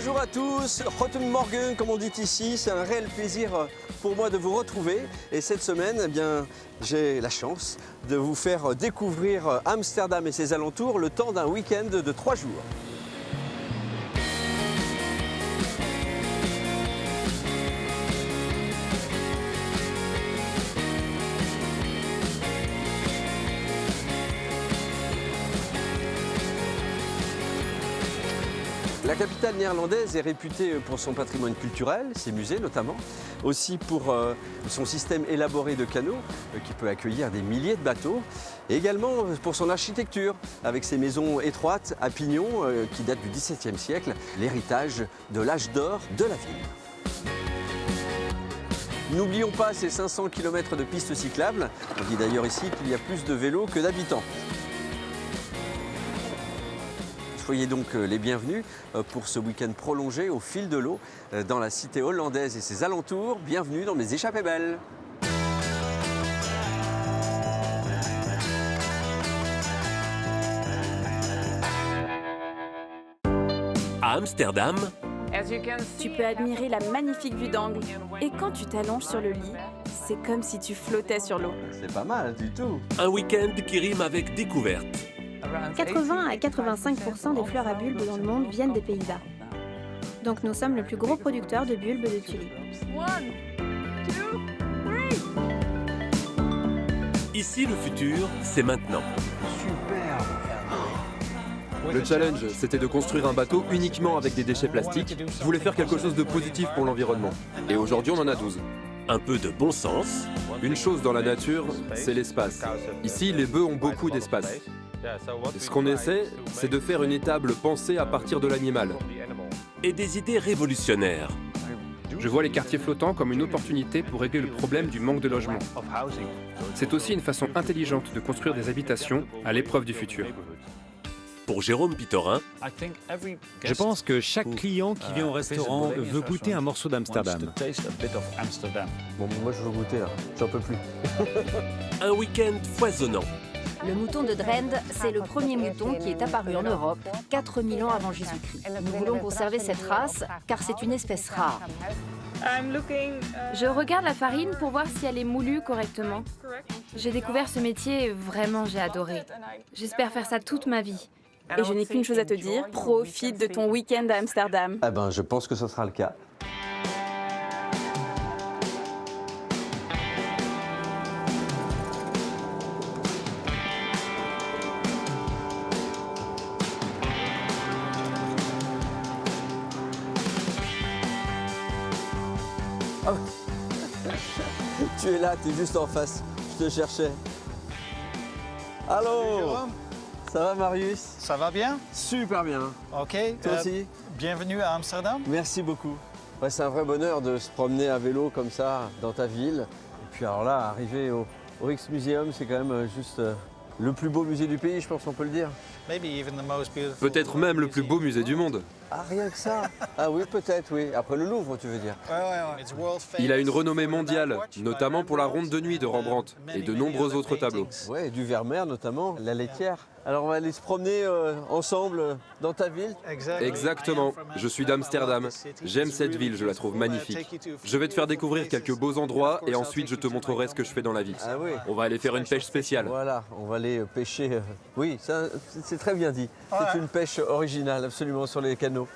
Bonjour à tous, Guten Morgen comme on dit ici, c'est un réel plaisir pour moi de vous retrouver et cette semaine eh bien, j'ai la chance de vous faire découvrir Amsterdam et ses alentours le temps d'un week-end de 3 jours. La capitale néerlandaise est réputée pour son patrimoine culturel, ses musées notamment, aussi pour son système élaboré de canaux qui peut accueillir des milliers de bateaux, et également pour son architecture, avec ses maisons étroites à pignons qui datent du XVIIe siècle, l'héritage de l'âge d'or de la ville. N'oublions pas ces 500 km de pistes cyclables, on dit d'ailleurs ici qu'il y a plus de vélos que d'habitants. Soyez donc les bienvenus pour ce week-end prolongé au fil de l'eau dans la cité hollandaise et ses alentours. Bienvenue dans mes échappées belles. À Amsterdam, Tu peux admirer la magnifique vue d'angle. Et quand tu t'allonges sur le lit, c'est comme si tu flottais sur l'eau. C'est pas mal du tout. un week-end qui rime avec découverte. 80 à 85% des fleurs à bulbes dans le monde viennent des Pays-Bas. Donc nous sommes le plus gros producteur de bulbes de tulipes. Ici, le futur, c'est maintenant. Le challenge, c'était de construire un bateau uniquement avec des déchets plastiques. Je voulais faire quelque chose de positif pour l'environnement. Et aujourd'hui, on en a 12. Un peu de bon sens, Une chose dans la nature, c'est l'espace. Ici, les bœufs ont beaucoup d'espace. Ce qu'on essaie, c'est de faire une étable pensée à partir de l'animal. et des idées révolutionnaires. Je vois les quartiers flottants comme une opportunité pour régler le problème du manque de logement. C'est aussi une façon intelligente de construire des habitations à l'épreuve du futur. Pour Jérôme Pitorin, Je pense que chaque client qui vient au restaurant veut goûter un morceau d'Amsterdam. Bon, moi je veux goûter là, j'en peux plus. un week-end foisonnant. Le mouton de Drenthe, c'est le premier mouton qui est apparu en Europe 4000 ans avant Jésus-Christ. Nous voulons conserver cette race car c'est une espèce rare. Je regarde la farine pour voir si elle est moulue correctement. J'ai découvert ce métier et vraiment j'ai adoré. J'espère faire ça toute ma vie. Et je n'ai qu'une chose à te dire, profite de ton week-end à Amsterdam. Ah ben je pense que ce sera le cas. Ah ouais. Tu es là, tu es juste en face. Je te cherchais. Allô? Ça va Marius? Ça va bien? Super bien. Ok. Toi aussi? Bienvenue à Amsterdam. Merci beaucoup. Ouais, c'est un vrai bonheur de se promener à vélo comme ça dans ta ville. Et puis alors là, arriver au Rijksmuseum, c'est quand même juste le plus beau musée du pays, je pense qu'on peut le dire. Peut-être même le plus beau musée du monde. Ah, rien que ça? Ah oui, peut-être, oui. Après le Louvre, tu veux dire? Il a une renommée mondiale, notamment pour la ronde de nuit de Rembrandt et de nombreux autres tableaux. Ouais, du Vermeer notamment, la laitière. Alors on va aller se promener ensemble dans ta ville. Exactement. Je suis d'Amsterdam. J'aime cette ville, je la trouve magnifique. Je vais te faire découvrir quelques beaux endroits et ensuite je te montrerai ce que je fais dans la vie. Ah oui. On va aller faire une pêche spéciale. Voilà, on va aller pêcher. Oui, ça, c'est très bien dit. C'est une pêche originale, absolument, sur les canaux.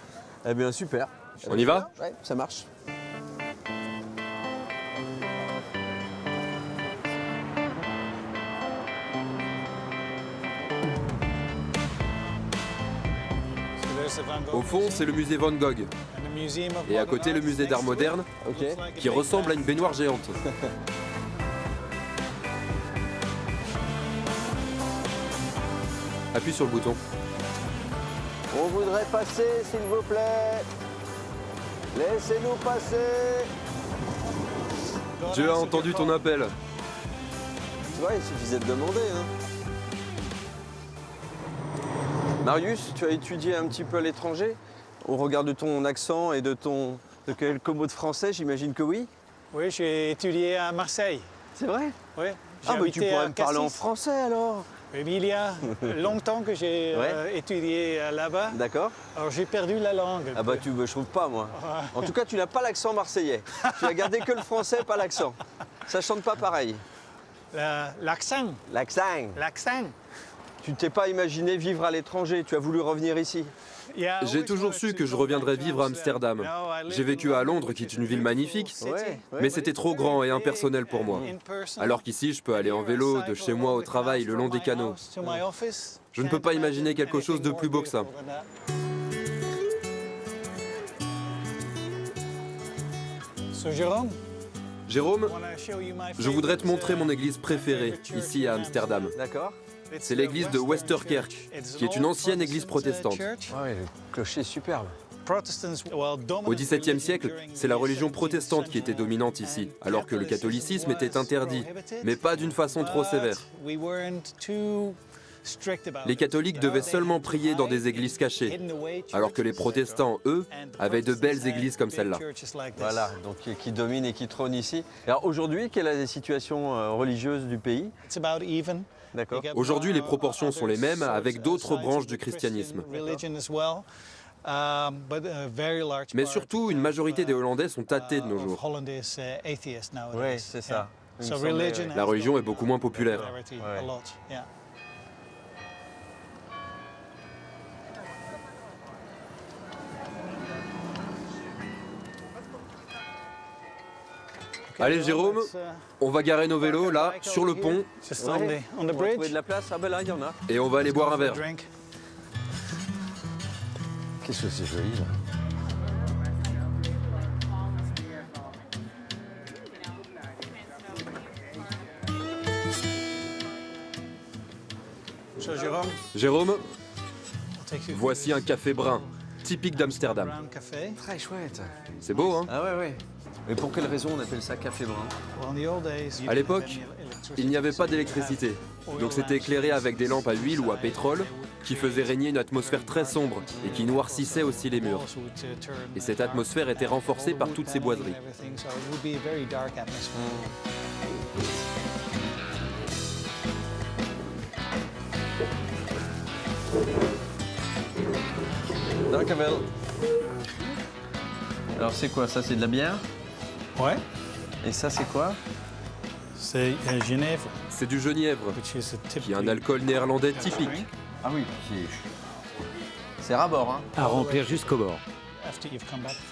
Eh bien, super. On y va? Ouais, ça marche. Au fond, c'est le musée Van Gogh. Et à côté, le musée d'art moderne, Ok. qui ressemble à une baignoire géante. Appuie sur le bouton. On voudrait passer, s'il vous plaît. Laissez-nous passer. Dieu a entendu ton appel. Tu vois, il suffisait de demander. Hein. Marius, tu as étudié un petit peu à l'étranger? Au regard de ton accent et de quelques mots de français, j'imagine que oui. Oui, j'ai étudié à Marseille. C'est vrai? Oui. Ah, mais tu pourrais me parler en français alors. Il y a longtemps que j'ai étudié là-bas. D'accord. Alors j'ai perdu la langue. Ah bah je trouve pas moi. En tout cas, tu n'as pas l'accent marseillais. Tu as gardé que le français, pas l'accent. Ça chante pas pareil. L'accent. L'accent. L'accent. Tu ne t'es pas imaginé vivre à l'étranger, tu as voulu revenir ici. J'ai toujours su que je reviendrais vivre à Amsterdam. J'ai vécu à Londres, qui est une ville magnifique, mais c'était trop grand et impersonnel pour moi. Alors qu'ici, je peux aller en vélo de chez moi au travail le long des canaux. Je ne peux pas imaginer quelque chose de plus beau que ça. Jérôme, je voudrais te montrer mon église préférée, ici à Amsterdam. D'accord. C'est l'église de Westerkerk, qui est une ancienne église protestante. Ah ouais, le clocher est superbe. Au XVIIe siècle, c'est la religion protestante qui était dominante ici, alors que le catholicisme était interdit, mais pas d'une façon trop sévère. Les catholiques devaient seulement prier dans des églises cachées, alors que les protestants, eux, avaient de belles églises comme celle-là. Voilà, donc qui domine et qui trône ici. Alors aujourd'hui, quelle est la situation religieuse du pays? D'accord. Aujourd'hui, les proportions sont les mêmes avec d'autres branches du christianisme. Mais surtout, une majorité des Hollandais sont athées de nos jours. Oui, c'est ça. La religion est beaucoup moins populaire. Allez Jérôme, on va garer nos vélos là, sur le pont. On va trouver de la place. Ah ben là, il y en a. Et on va aller boire un verre. Qu'est-ce que c'est joli là. Jérôme, voici un café brun, typique d'Amsterdam. Très chouette. C'est beau, hein? Ah ouais. Mais pour quelle raison on appelle ça café brun? À l'époque, il n'y avait pas d'électricité, donc c'était éclairé avec des lampes à huile ou à pétrole qui faisaient régner une atmosphère très sombre et qui noircissait aussi les murs. Et cette atmosphère était renforcée par toutes ces boiseries. Dankjewel. Alors c'est quoi ça? C'est de la bière? Ouais. Et ça c'est quoi? C'est Genève. C'est du genièvre, qui est un alcool néerlandais typique. Ah oui, c'est rabord, hein? À remplir jusqu'au bord.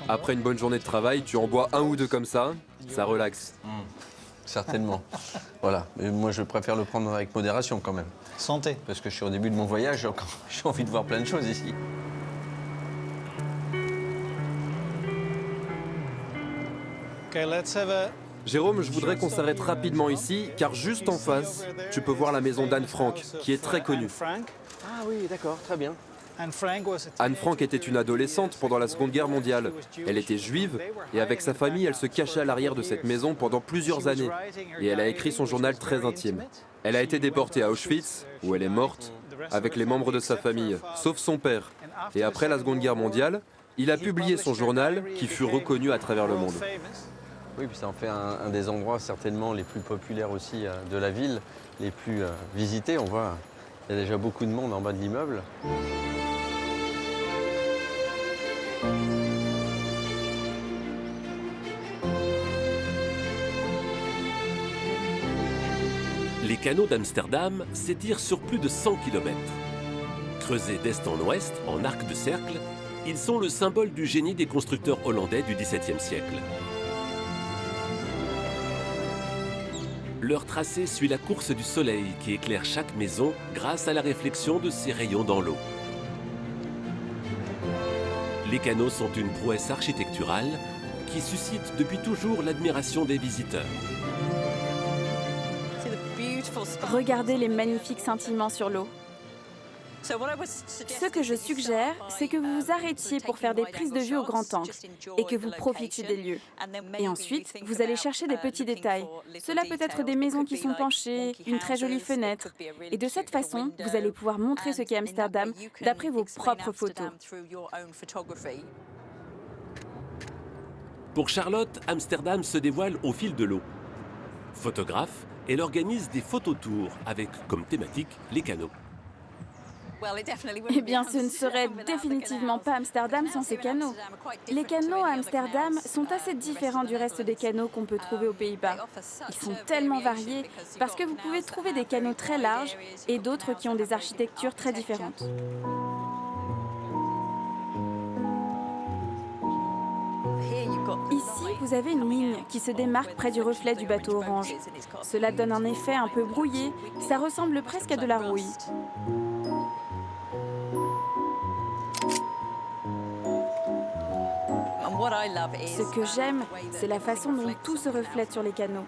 Après une bonne journée de travail, tu en bois un ou deux comme ça relaxe. Certainement. Voilà. Mais moi je préfère le prendre avec modération quand même. Santé. Parce que je suis au début de mon voyage, j'ai envie de voir plein de choses ici. Jérôme, je voudrais qu'on s'arrête rapidement ici, car juste en face, tu peux voir la maison d'Anne Frank, qui est très connue. Ah oui, d'accord, très bien. Anne Frank était une adolescente pendant la Seconde Guerre mondiale. Elle était juive et avec sa famille, elle se cachait à l'arrière de cette maison pendant plusieurs années. Et elle a écrit son journal très intime. Elle a été déportée à Auschwitz, où elle est morte, avec les membres de sa famille, sauf son père. Et après la Seconde Guerre mondiale, il a publié son journal qui fut reconnu à travers le monde. Oui, puis ça en fait un des endroits certainement les plus populaires aussi de la ville, les plus visités. On voit, il y a déjà beaucoup de monde en bas de l'immeuble. Les canaux d'Amsterdam s'étirent sur plus de 100 km. Creusés d'est en ouest, en arc de cercle, ils sont le symbole du génie des constructeurs hollandais du XVIIe siècle. Leur tracé suit la course du soleil qui éclaire chaque maison grâce à la réflexion de ses rayons dans l'eau. Les canaux sont une prouesse architecturale qui suscite depuis toujours l'admiration des visiteurs. Regardez les magnifiques scintillements sur l'eau. Ce que je suggère, c'est que vous vous arrêtiez pour faire des prises de vue au grand angle et que vous profitiez des lieux. Et ensuite, vous allez chercher des petits détails. Cela peut être des maisons qui sont penchées, une très jolie fenêtre. Et de cette façon, vous allez pouvoir montrer ce qu'est Amsterdam d'après vos propres photos. Pour Charlotte, Amsterdam se dévoile au fil de l'eau. Photographe, elle organise des phototours avec comme thématique les canaux. Eh bien, ce ne serait définitivement pas Amsterdam sans ces canaux. Les canaux à Amsterdam sont assez différents du reste des canaux qu'on peut trouver aux Pays-Bas. Ils sont tellement variés parce que vous pouvez trouver des canaux très larges et d'autres qui ont des architectures très différentes. Ici, vous avez une ligne qui se démarque près du reflet du bateau orange. Cela donne un effet un peu brouillé, ça ressemble presque à de la rouille. Ce que j'aime, c'est la façon dont tout se reflète sur les canaux.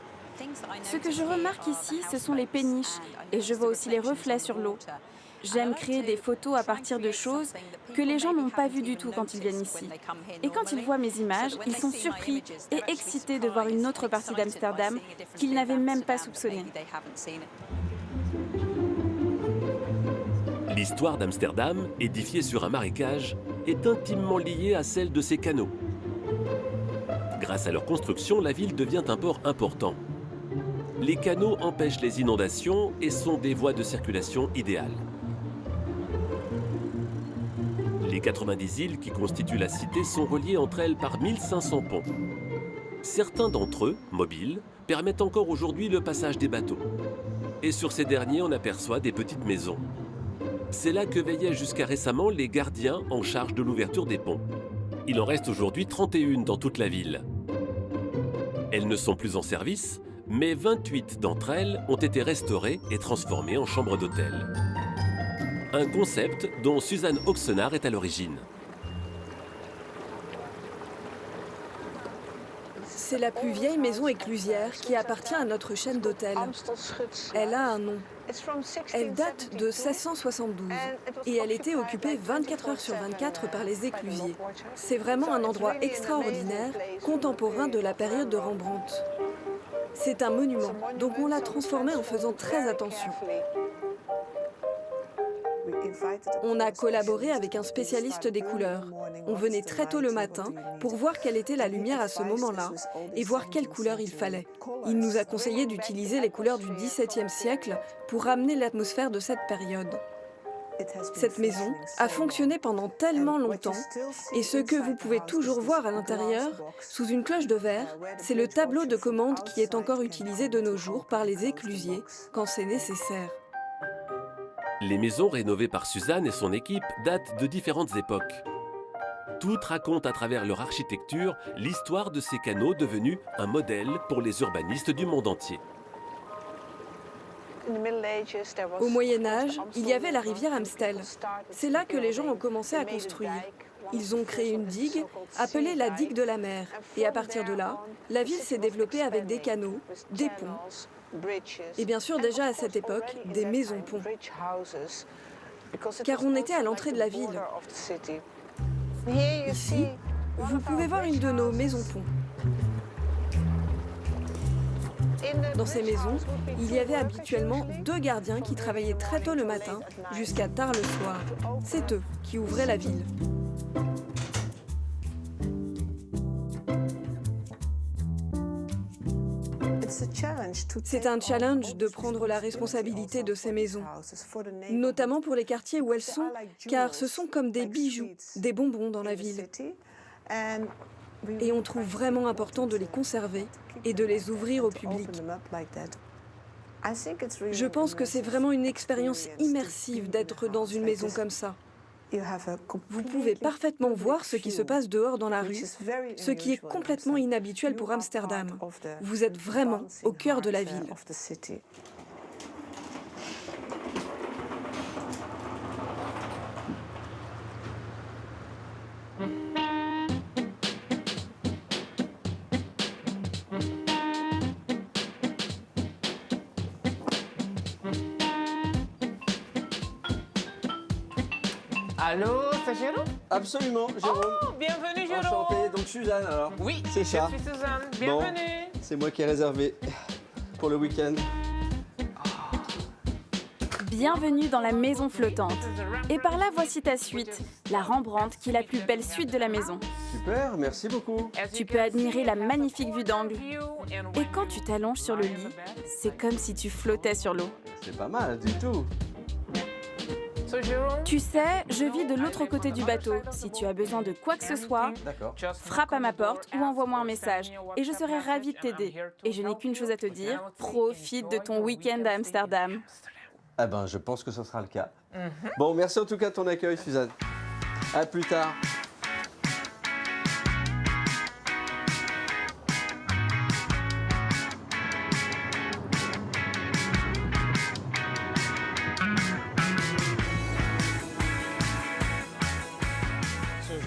Ce que je remarque ici, ce sont les péniches, et je vois aussi les reflets sur l'eau. J'aime créer des photos à partir de choses que les gens n'ont pas vues du tout quand ils viennent ici. Et quand ils voient mes images, ils sont surpris et excités de voir une autre partie d'Amsterdam qu'ils n'avaient même pas soupçonnée. L'histoire d'Amsterdam, édifiée sur un marécage, est intimement liée à celle de ses canaux. Grâce à leur construction, la ville devient un port important. Les canaux empêchent les inondations et sont des voies de circulation idéales. Les 90 îles qui constituent la cité sont reliées entre elles par 1500 ponts. Certains d'entre eux, mobiles, permettent encore aujourd'hui le passage des bateaux. Et sur ces derniers, on aperçoit des petites maisons. C'est là que veillaient jusqu'à récemment les gardiens en charge de l'ouverture des ponts. Il en reste aujourd'hui 31 dans toute la ville. Elles ne sont plus en service, mais 28 d'entre elles ont été restaurées et transformées en chambres d'hôtel. Un concept dont Suzanne Oxenard est à l'origine. C'est la plus vieille maison éclusière qui appartient à notre chaîne d'hôtels. Elle a un nom. Elle date de 1672 et elle était occupée 24 heures sur 24 par les éclusiers. C'est vraiment un endroit extraordinaire, contemporain de la période de Rembrandt. C'est un monument, donc on l'a transformé en faisant très attention. On a collaboré avec un spécialiste des couleurs. On venait très tôt le matin pour voir quelle était la lumière à ce moment-là et voir quelle couleur il fallait. Il nous a conseillé d'utiliser les couleurs du XVIIe siècle pour ramener l'atmosphère de cette période. Cette maison a fonctionné pendant tellement longtemps et ce que vous pouvez toujours voir à l'intérieur, sous une cloche de verre, c'est le tableau de commande qui est encore utilisé de nos jours par les éclusiers quand c'est nécessaire. Les maisons rénovées par Suzanne et son équipe datent de différentes époques. Toutes racontent à travers leur architecture l'histoire de ces canaux devenus un modèle pour les urbanistes du monde entier. Au Moyen-Âge, il y avait la rivière Amstel. C'est là que les gens ont commencé à construire. Ils ont créé une digue, appelée la digue de la mer. Et à partir de là, la ville s'est développée avec des canaux, des ponts. Et bien sûr, déjà à cette époque, des maisons-ponts. Car on était à l'entrée de la ville. Ici, vous pouvez voir une de nos maisons-ponts. Dans ces maisons, il y avait habituellement 2 gardiens qui travaillaient très tôt le matin jusqu'à tard le soir. C'est eux qui ouvraient la ville. C'est un challenge de prendre la responsabilité de ces maisons, notamment pour les quartiers où elles sont, car ce sont comme des bijoux, des bonbons dans la ville. Et on trouve vraiment important de les conserver et de les ouvrir au public. Je pense que c'est vraiment une expérience immersive d'être dans une maison comme ça. Vous pouvez parfaitement voir ce qui se passe dehors dans la rue, ce qui est complètement inhabituel pour Amsterdam. Vous êtes vraiment au cœur de la ville. Allô, c'est Jérôme? Absolument, Jérôme. Oh, bienvenue Jérôme. Enchanté, donc Suzanne alors. Oui, c'est ça. Je suis Suzanne, bienvenue. Bon, c'est moi qui ai réservé pour le week-end. Bienvenue dans la maison flottante. Et par là, voici ta suite, la Rembrandt, qui est la plus belle suite de la maison. Super, merci beaucoup. Tu peux admirer la magnifique vue d'angle. Et quand tu t'allonges sur le lit, c'est comme si tu flottais sur l'eau. C'est pas mal du tout. Tu sais, je vis de l'autre côté du bateau. Si tu as besoin de quoi que ce soit, frappe à ma porte ou envoie-moi un message. Et je serai ravie de t'aider. Et je n'ai qu'une chose à te dire, profite de ton week-end à Amsterdam. Ah ben, je pense que ce sera le cas. Bon, merci en tout cas de ton accueil, Suzanne. À plus tard.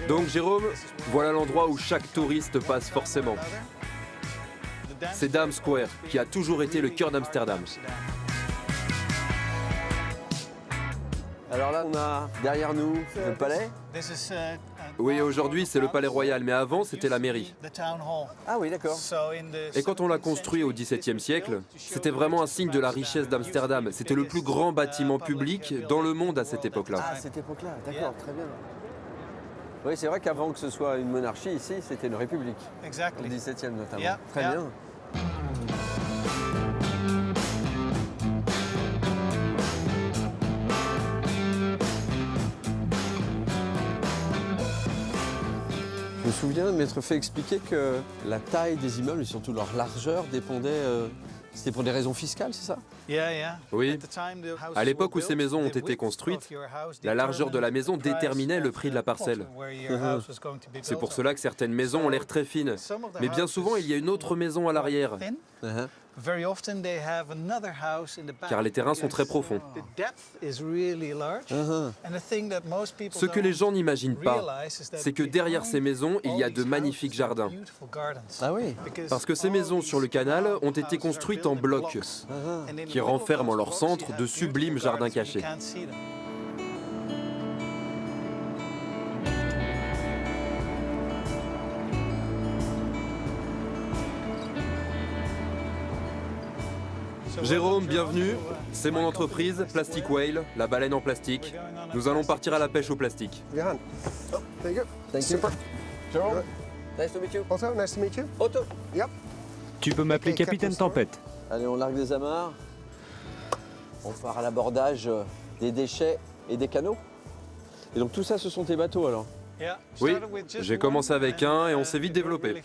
Donc Jérôme, voilà l'endroit où chaque touriste passe forcément. C'est Dam Square, qui a toujours été le cœur d'Amsterdam. Alors là, on a derrière nous le palais. Oui, aujourd'hui c'est le palais royal, mais avant c'était la mairie. Ah oui, d'accord. Et quand on l'a construit au XVIIe siècle, c'était vraiment un signe de la richesse d'Amsterdam. C'était le plus grand bâtiment public dans le monde à cette époque-là. Ah, à cette époque-là, d'accord, très bien. Oui, c'est vrai qu'avant que ce soit une monarchie, ici, c'était une république. Au XVIIe notamment. Très bien. Je me souviens de m'être fait expliquer que la taille des immeubles et surtout leur largeur dépendait... C'était pour des raisons fiscales, c'est ça? Oui. À l'époque où ces maisons ont été construites, la largeur de la maison déterminait le prix de la parcelle. C'est pour cela que certaines maisons ont l'air très fines. Mais bien souvent, il y a une autre maison à l'arrière. Car les terrains sont très profonds. Ce que les gens n'imaginent pas, c'est que derrière ces maisons, il y a de magnifiques jardins. Ah oui? Parce que ces maisons sur le canal ont été construites en blocs, qui renferment en leur centre de sublimes jardins cachés. Jérôme, bienvenue. C'est mon entreprise, Plastic Whale, la baleine en plastique. Nous allons partir à la pêche au plastique. Thank you. Super. Jérôme, nice to meet you. Also, nice to meet you. Otto. Yep. Tu peux m'appeler Okay, Capitaine Captain Tempête. Allez, on largue des amarres. On part à l'abordage des déchets et des canaux. Et donc tout ça, ce sont tes bateaux alors? Oui, j'ai commencé avec un et on s'est vite développé.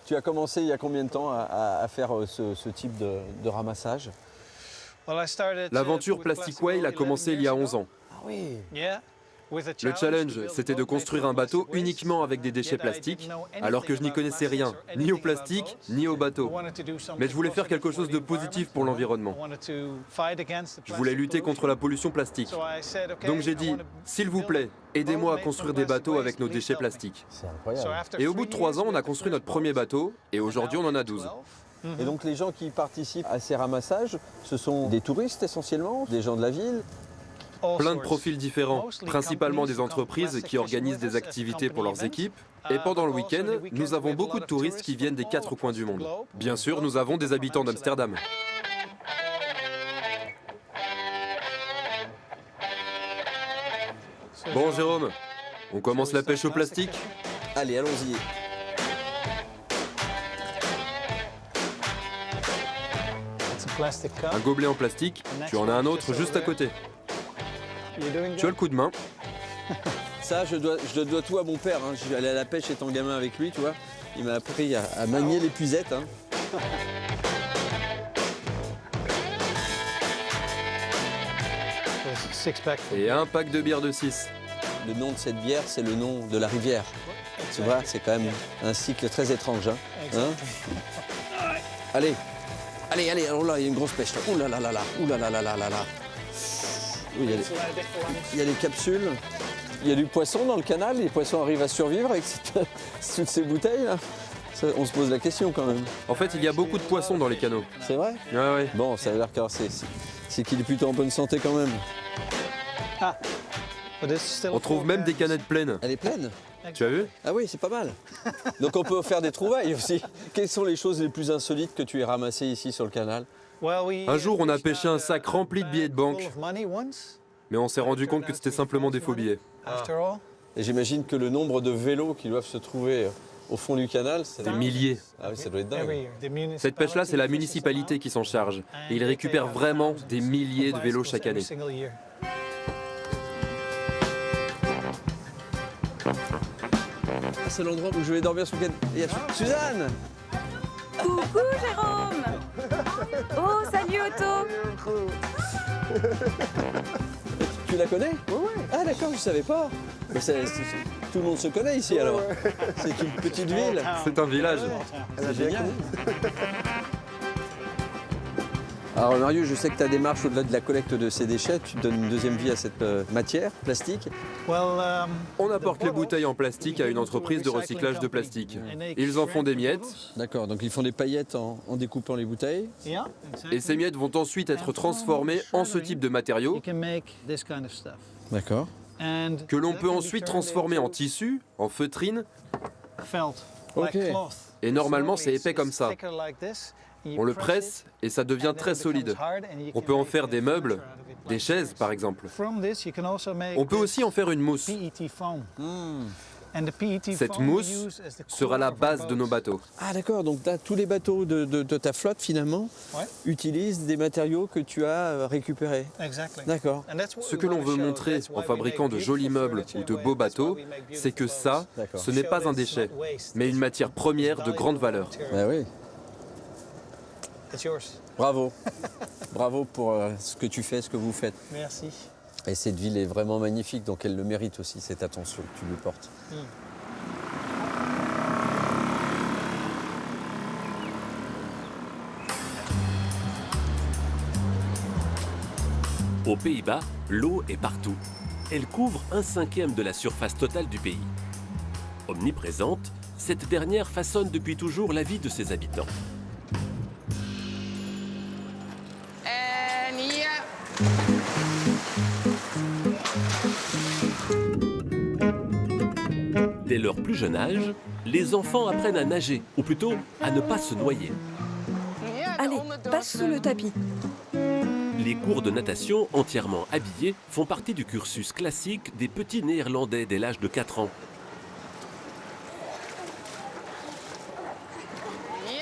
Tu as commencé il y a combien de temps à faire ce type de ramassage? L'aventure Plastic Whale a commencé il y a 11 ans. Ah oui. Le challenge, c'était de construire un bateau uniquement avec des déchets plastiques, alors que je n'y connaissais rien, ni au plastique, ni au bateau. Mais je voulais faire quelque chose de positif pour l'environnement. Je voulais lutter contre la pollution plastique. Donc j'ai dit, s'il vous plaît, aidez-moi à construire des bateaux avec nos déchets plastiques. C'est incroyable. Et au bout de 3 ans, on a construit notre premier bateau, et aujourd'hui on en a 12. Et donc les gens qui participent à ces ramassages, ce sont des touristes essentiellement, des gens de la ville? Plein de profils différents, principalement des entreprises qui organisent des activités pour leurs équipes. Et pendant le week-end, nous avons beaucoup de touristes qui viennent des 4 coins du monde. Bien sûr, nous avons des habitants d'Amsterdam. Bon, Jérôme, on commence la pêche au plastique? Allez, allons-y. Un gobelet en plastique, tu en as un autre juste à côté. Tu as le coup de main. Ça, je dois tout à mon père. Je suis allé à la pêche étant gamin avec lui, tu vois. Il m'a appris à manier l'épuisette. Et un pack de bière de 6. Le nom de cette bière, c'est le nom de la rivière. Tu vois, c'est quand même un cycle très étrange. Allez, alors là, il y a une grosse pêche. Ouh là là là là, ouh là là là là là là. Oui, il y a des capsules. Il y a du poisson dans le canal. Les poissons arrivent à survivre avec toutes ces bouteilles là. Ça, on se pose la question quand même. En fait, il y a beaucoup de poissons dans les canaux. C'est vrai? Ouais. Bon, ça a l'air que c'est qu'il est plutôt en bonne santé quand même. On trouve même des canettes pleines. Elle est pleine? Tu as vu? Ah oui, c'est pas mal. Donc on peut faire des trouvailles aussi. Quelles sont les choses les plus insolites que tu aies ramassées ici sur le canal? Un jour, on a pêché un sac rempli de billets de banque, mais on s'est rendu compte que c'était simplement des faux billets. Et j'imagine que le nombre de vélos qui doivent se trouver au fond du canal, c'est Des milliers. Ah oui, ça doit être dingue. Cette pêche-là, c'est la municipalité qui s'en charge. Et ils récupèrent vraiment des milliers de vélos chaque année. Ah, c'est l'endroit où je vais dormir ce week-end. Il y a Suzanne! Coucou Jérôme. Oh, salut Otto. Tu la connais? Oui. Ah d'accord, je savais pas. Mais tout le monde se connaît ici alors. C'est une petite ville. C'est un village. C'est génial. Alors Mario, je sais que ta démarche au-delà de la collecte de ces déchets, tu donnes une deuxième vie à cette matière plastique. On apporte les bouteilles en plastique à une entreprise de recyclage de plastique. Ils en font des miettes. D'accord, donc ils font des paillettes en découpant les bouteilles. Et ces miettes vont ensuite être transformées en ce type de matériaux D'accord. que l'on peut ensuite transformer en tissu, en feutrine. Ok. Et normalement, c'est épais comme ça. On le presse et ça devient très solide. On peut en faire des meubles, des chaises par exemple. On peut aussi en faire une mousse. Cette mousse sera la base de nos bateaux. Ah d'accord, donc tous les bateaux de ta flotte finalement utilisent des matériaux que tu as récupérés. D'accord. Ce que l'on veut montrer en fabriquant de jolis meubles ou de beaux bateaux, c'est que ça, ce n'est pas un déchet, mais une matière première de grande valeur. Ah oui. Bravo. Bravo pour ce que tu fais, ce que vous faites. Merci. Et cette ville est vraiment magnifique, donc elle le mérite aussi, cette attention que tu lui portes. Aux Pays-Bas, l'eau est partout. Elle couvre 1/5 de la surface totale du pays. Omniprésente, cette dernière façonne depuis toujours la vie de ses habitants. Dès leur plus jeune âge, les enfants apprennent à nager, ou plutôt à ne pas se noyer. Allez, passe sous le tapis. Les cours de natation entièrement habillés font partie du cursus classique des petits Néerlandais dès l'âge de 4 ans.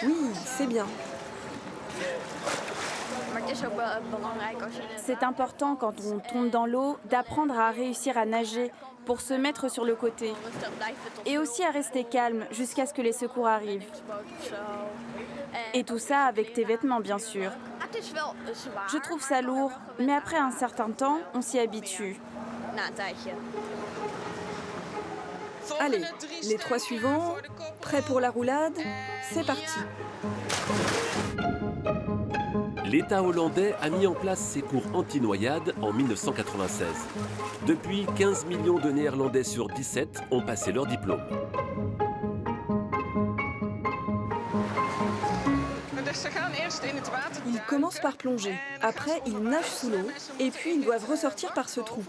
Oui, c'est bien. C'est important quand on tombe dans l'eau d'apprendre à réussir à nager pour se mettre sur le côté. Et aussi à rester calme jusqu'à ce que les secours arrivent. Et tout ça avec tes vêtements, bien sûr. Je trouve ça lourd, mais après un certain temps, on s'y habitue. Allez, les 3 suivants, prêts pour la roulade, c'est parti. L'État hollandais a mis en place ses cours anti-noyade en 1996. Depuis, 15 millions de Néerlandais sur 17 ont passé leur diplôme. Ils commencent par plonger, après ils nagent sous l'eau, et puis ils doivent ressortir par ce trou.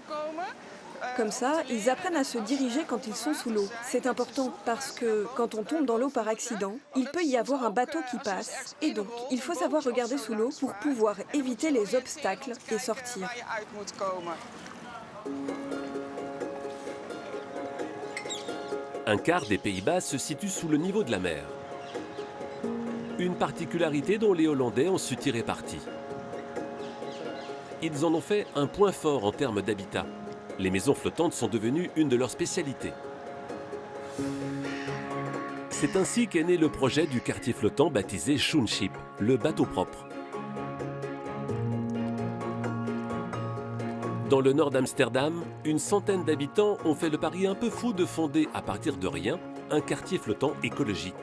Comme ça, ils apprennent à se diriger quand ils sont sous l'eau. C'est important parce que quand on tombe dans l'eau par accident, il peut y avoir un bateau qui passe. Et donc, il faut savoir regarder sous l'eau pour pouvoir éviter les obstacles et sortir. Un quart des Pays-Bas se situe sous le niveau de la mer. Une particularité dont les Hollandais ont su tirer parti. Ils en ont fait un point fort en termes d'habitat. Les maisons flottantes sont devenues une de leurs spécialités. C'est ainsi qu'est né le projet du quartier flottant baptisé Schoonship, le bateau propre. Dans le nord d'Amsterdam, une centaine d'habitants ont fait le pari un peu fou de fonder, à partir de rien, un quartier flottant écologique.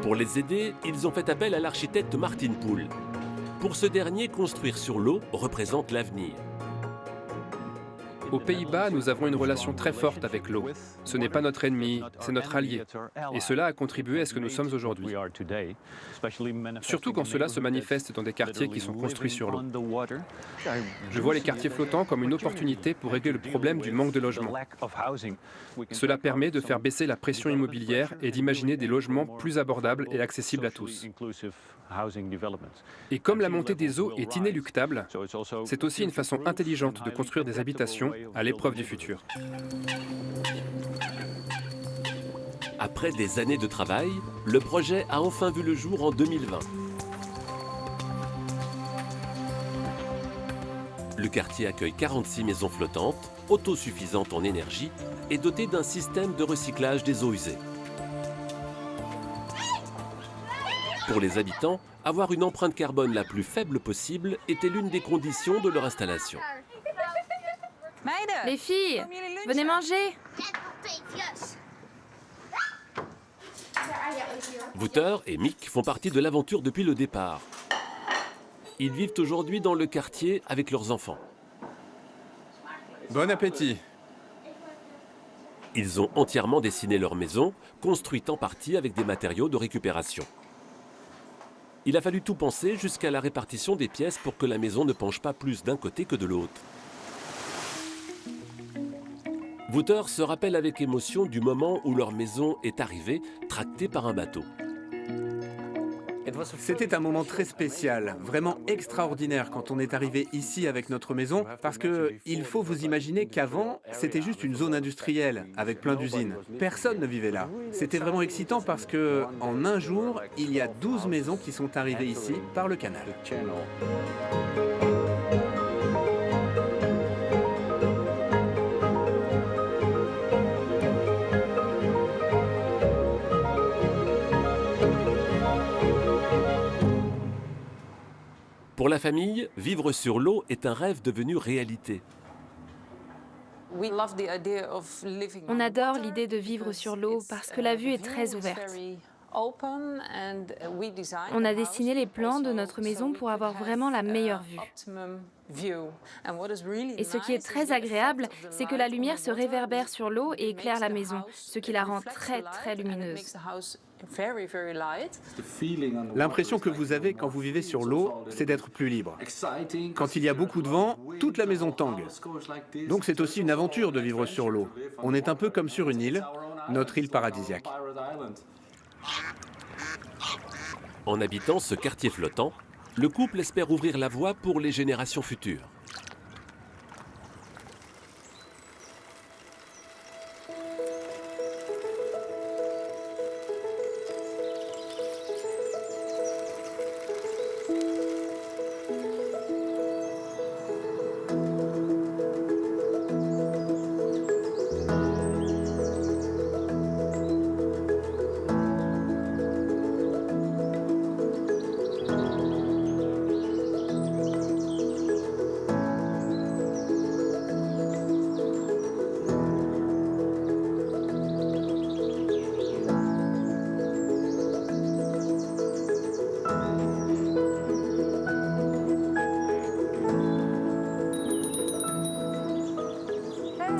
Pour les aider, ils ont fait appel à l'architecte Martin Poel. Pour ce dernier, construire sur l'eau représente l'avenir. Aux Pays-Bas, nous avons une relation très forte avec l'eau. Ce n'est pas notre ennemi, c'est notre allié. Et cela a contribué à ce que nous sommes aujourd'hui. Surtout quand cela se manifeste dans des quartiers qui sont construits sur l'eau. Je vois les quartiers flottants comme une opportunité pour régler le problème du manque de logement. Cela permet de faire baisser la pression immobilière et d'imaginer des logements plus abordables et accessibles à tous. Et comme la montée des eaux est inéluctable, c'est aussi une façon intelligente de construire des habitations à l'épreuve du futur. Après des années de travail, le projet a enfin vu le jour en 2020. Le quartier accueille 46 maisons flottantes, autosuffisantes en énergie et dotées d'un système de recyclage des eaux usées. Pour les habitants, avoir une empreinte carbone la plus faible possible était l'une des conditions de leur installation. Les filles, venez manger. Wouter et Mick font partie de l'aventure depuis le départ. Ils vivent aujourd'hui dans le quartier avec leurs enfants. Bon appétit. Ils ont entièrement dessiné leur maison, construite en partie avec des matériaux de récupération. Il a fallu tout penser jusqu'à la répartition des pièces pour que la maison ne penche pas plus d'un côté que de l'autre. Wouter se rappelle avec émotion du moment où leur maison est arrivée, tractée par un bateau. C'était un moment très spécial, vraiment extraordinaire quand on est arrivé ici avec notre maison, parce que il faut vous imaginer qu'avant, c'était juste une zone industrielle avec plein d'usines. Personne ne vivait là. C'était vraiment excitant parce que en un jour, il y a 12 maisons qui sont arrivées ici par le canal. Pour la famille, vivre sur l'eau est un rêve devenu réalité. On adore l'idée de vivre sur l'eau parce que la vue est très ouverte. On a dessiné les plans de notre maison pour avoir vraiment la meilleure vue. Et ce qui est très agréable, c'est que la lumière se réverbère sur l'eau et éclaire la maison, ce qui la rend très très lumineuse. L'impression que vous avez quand vous vivez sur l'eau, c'est d'être plus libre. Quand il y a beaucoup de vent, toute la maison tangue. Donc c'est aussi une aventure de vivre sur l'eau. On est un peu comme sur une île, notre île paradisiaque. En habitant ce quartier flottant, le couple espère ouvrir la voie pour les générations futures.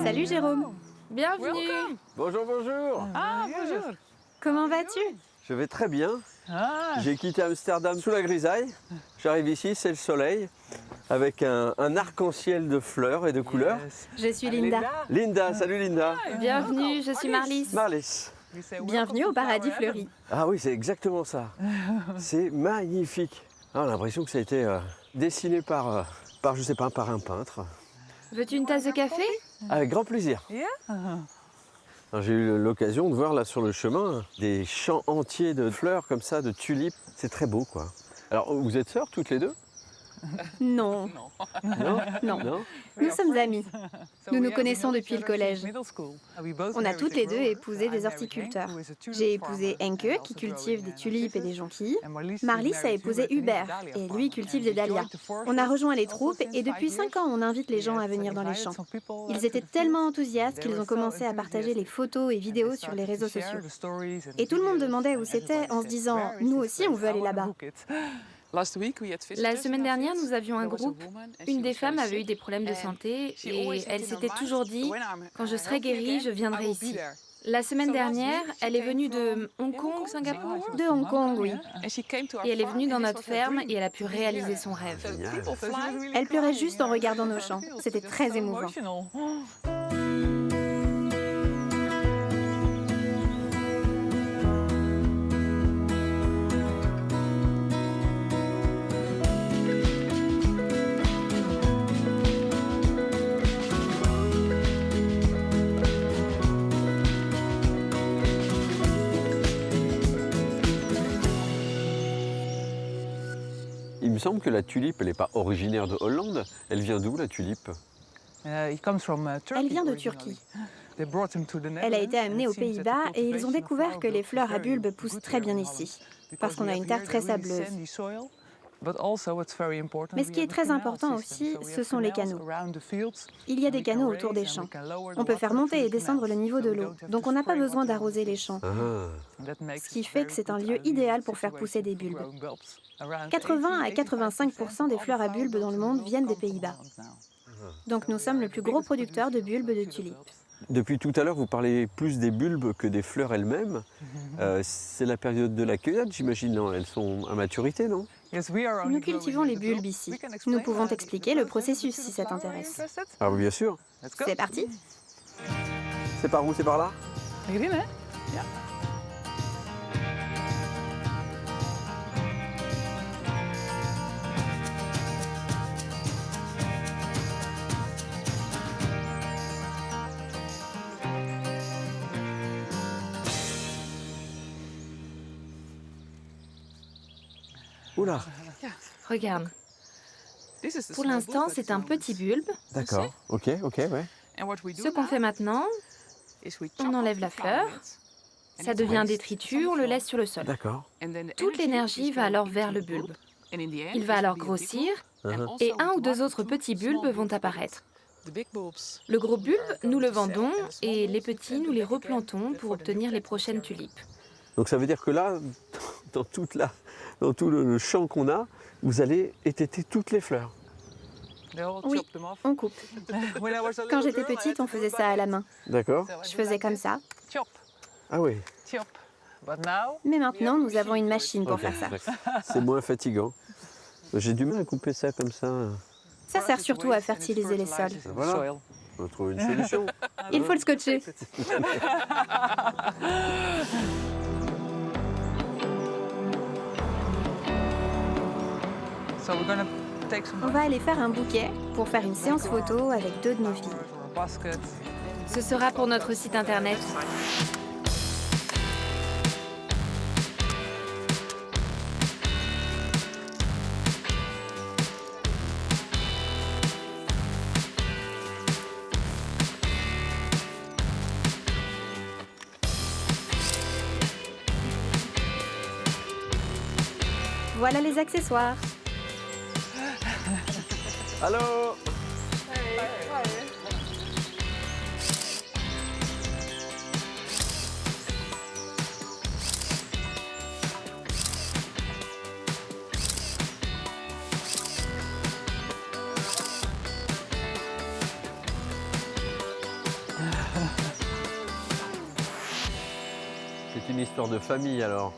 Salut Jérôme. Bienvenue. Bonjour, bonjour. Ah, bonjour. Comment vas-tu? Je vais très bien. Ah, J'ai quitté Amsterdam sous la grisaille. J'arrive ici, c'est le soleil, avec un arc-en-ciel de fleurs et de couleurs. Je suis Linda. Linda, salut Linda. Bienvenue, je suis Marlys. Marlys. Bienvenue au paradis fleuri. Ah oui, c'est exactement ça. C'est magnifique. Ah, on a l'impression que ça a été dessiné par, je sais pas, par un peintre. Veux-tu une tasse de café? Avec grand plaisir. J'ai eu l'occasion de voir là sur le chemin des champs entiers de fleurs comme ça, de tulipes. C'est très beau, quoi. Alors, vous êtes sœurs toutes les deux? Non. Non? Non. Nous sommes amis. Nous nous connaissons depuis le collège. On a toutes les deux épousé des horticulteurs. J'ai épousé Henke, qui cultive des tulipes et des jonquilles. Marlys a épousé Hubert, et lui cultive des dahlias. On a rejoint les troupes, et depuis 5 ans, on invite les gens à venir dans les champs. Ils étaient tellement enthousiastes qu'ils ont commencé à partager les photos et vidéos sur les réseaux sociaux. Et tout le monde demandait où c'était, en se disant « Nous aussi, on veut aller là-bas ». La semaine dernière, nous avions un groupe. Une des femmes avait eu des problèmes de santé et elle s'était toujours dit « Quand je serai guérie, je viendrai ici ». La semaine dernière, elle est venue de Hong Kong, Singapour? De Hong Kong, oui. Et elle est venue dans notre ferme et elle a pu réaliser son rêve. Elle pleurait juste en regardant nos champs. C'était très émouvant. Il me semble que la tulipe, elle n'est pas originaire de Hollande. Elle vient d'où, la tulipe? Elle vient de Turquie. Elle a été amenée aux Pays-Bas et ils ont découvert que les fleurs à bulbes poussent très bien ici, parce qu'on a une terre très sableuse. Mais ce qui est très important aussi, ce sont les canaux. Il y a des canaux autour des champs. On peut faire monter et descendre le niveau de l'eau, donc on n'a pas besoin d'arroser les champs. Ce qui fait que c'est un lieu idéal pour faire pousser des bulbes. 80 à 85% des fleurs à bulbes dans le monde viennent des Pays-Bas. Donc nous sommes le plus gros producteur de bulbes de tulipes. Depuis tout à l'heure, vous parlez plus des bulbes que des fleurs elles-mêmes. C'est la période de la cueillette, j'imagine, non? Elles sont à maturité, non? Nous cultivons les bulbes ici. Nous pouvons t'expliquer le processus si ça t'intéresse. Ah oui, bien sûr. C'est parti. C'est par où? C'est par là? Oula. Regarde. Pour l'instant, c'est un petit bulbe. D'accord. Ok, ouais. Ce qu'on fait maintenant, on enlève la fleur, ça devient un détritus, on le laisse sur le sol. D'accord. Toute l'énergie va alors vers le bulbe. Il va alors grossir et un ou deux autres petits bulbes vont apparaître. Le gros bulbe, nous le vendons et les petits, nous les replantons pour obtenir les prochaines tulipes. Donc ça veut dire que là, dans tout le champ qu'on a, vous allez étêter toutes les fleurs. Oui, on coupe. Quand j'étais petite, on faisait ça à la main. D'accord. Je faisais comme ça. Ah oui. Mais maintenant, nous avons une machine pour faire ça. C'est moins fatigant. J'ai du mal à couper ça comme ça. Ça sert surtout à fertiliser les sols. Voilà. On va trouver une solution. Il faut le scotcher. On va aller faire un bouquet pour faire une séance photo avec 2 de nos filles. Ce sera pour notre site internet. Voilà les accessoires. Allô? C'est une histoire de famille alors,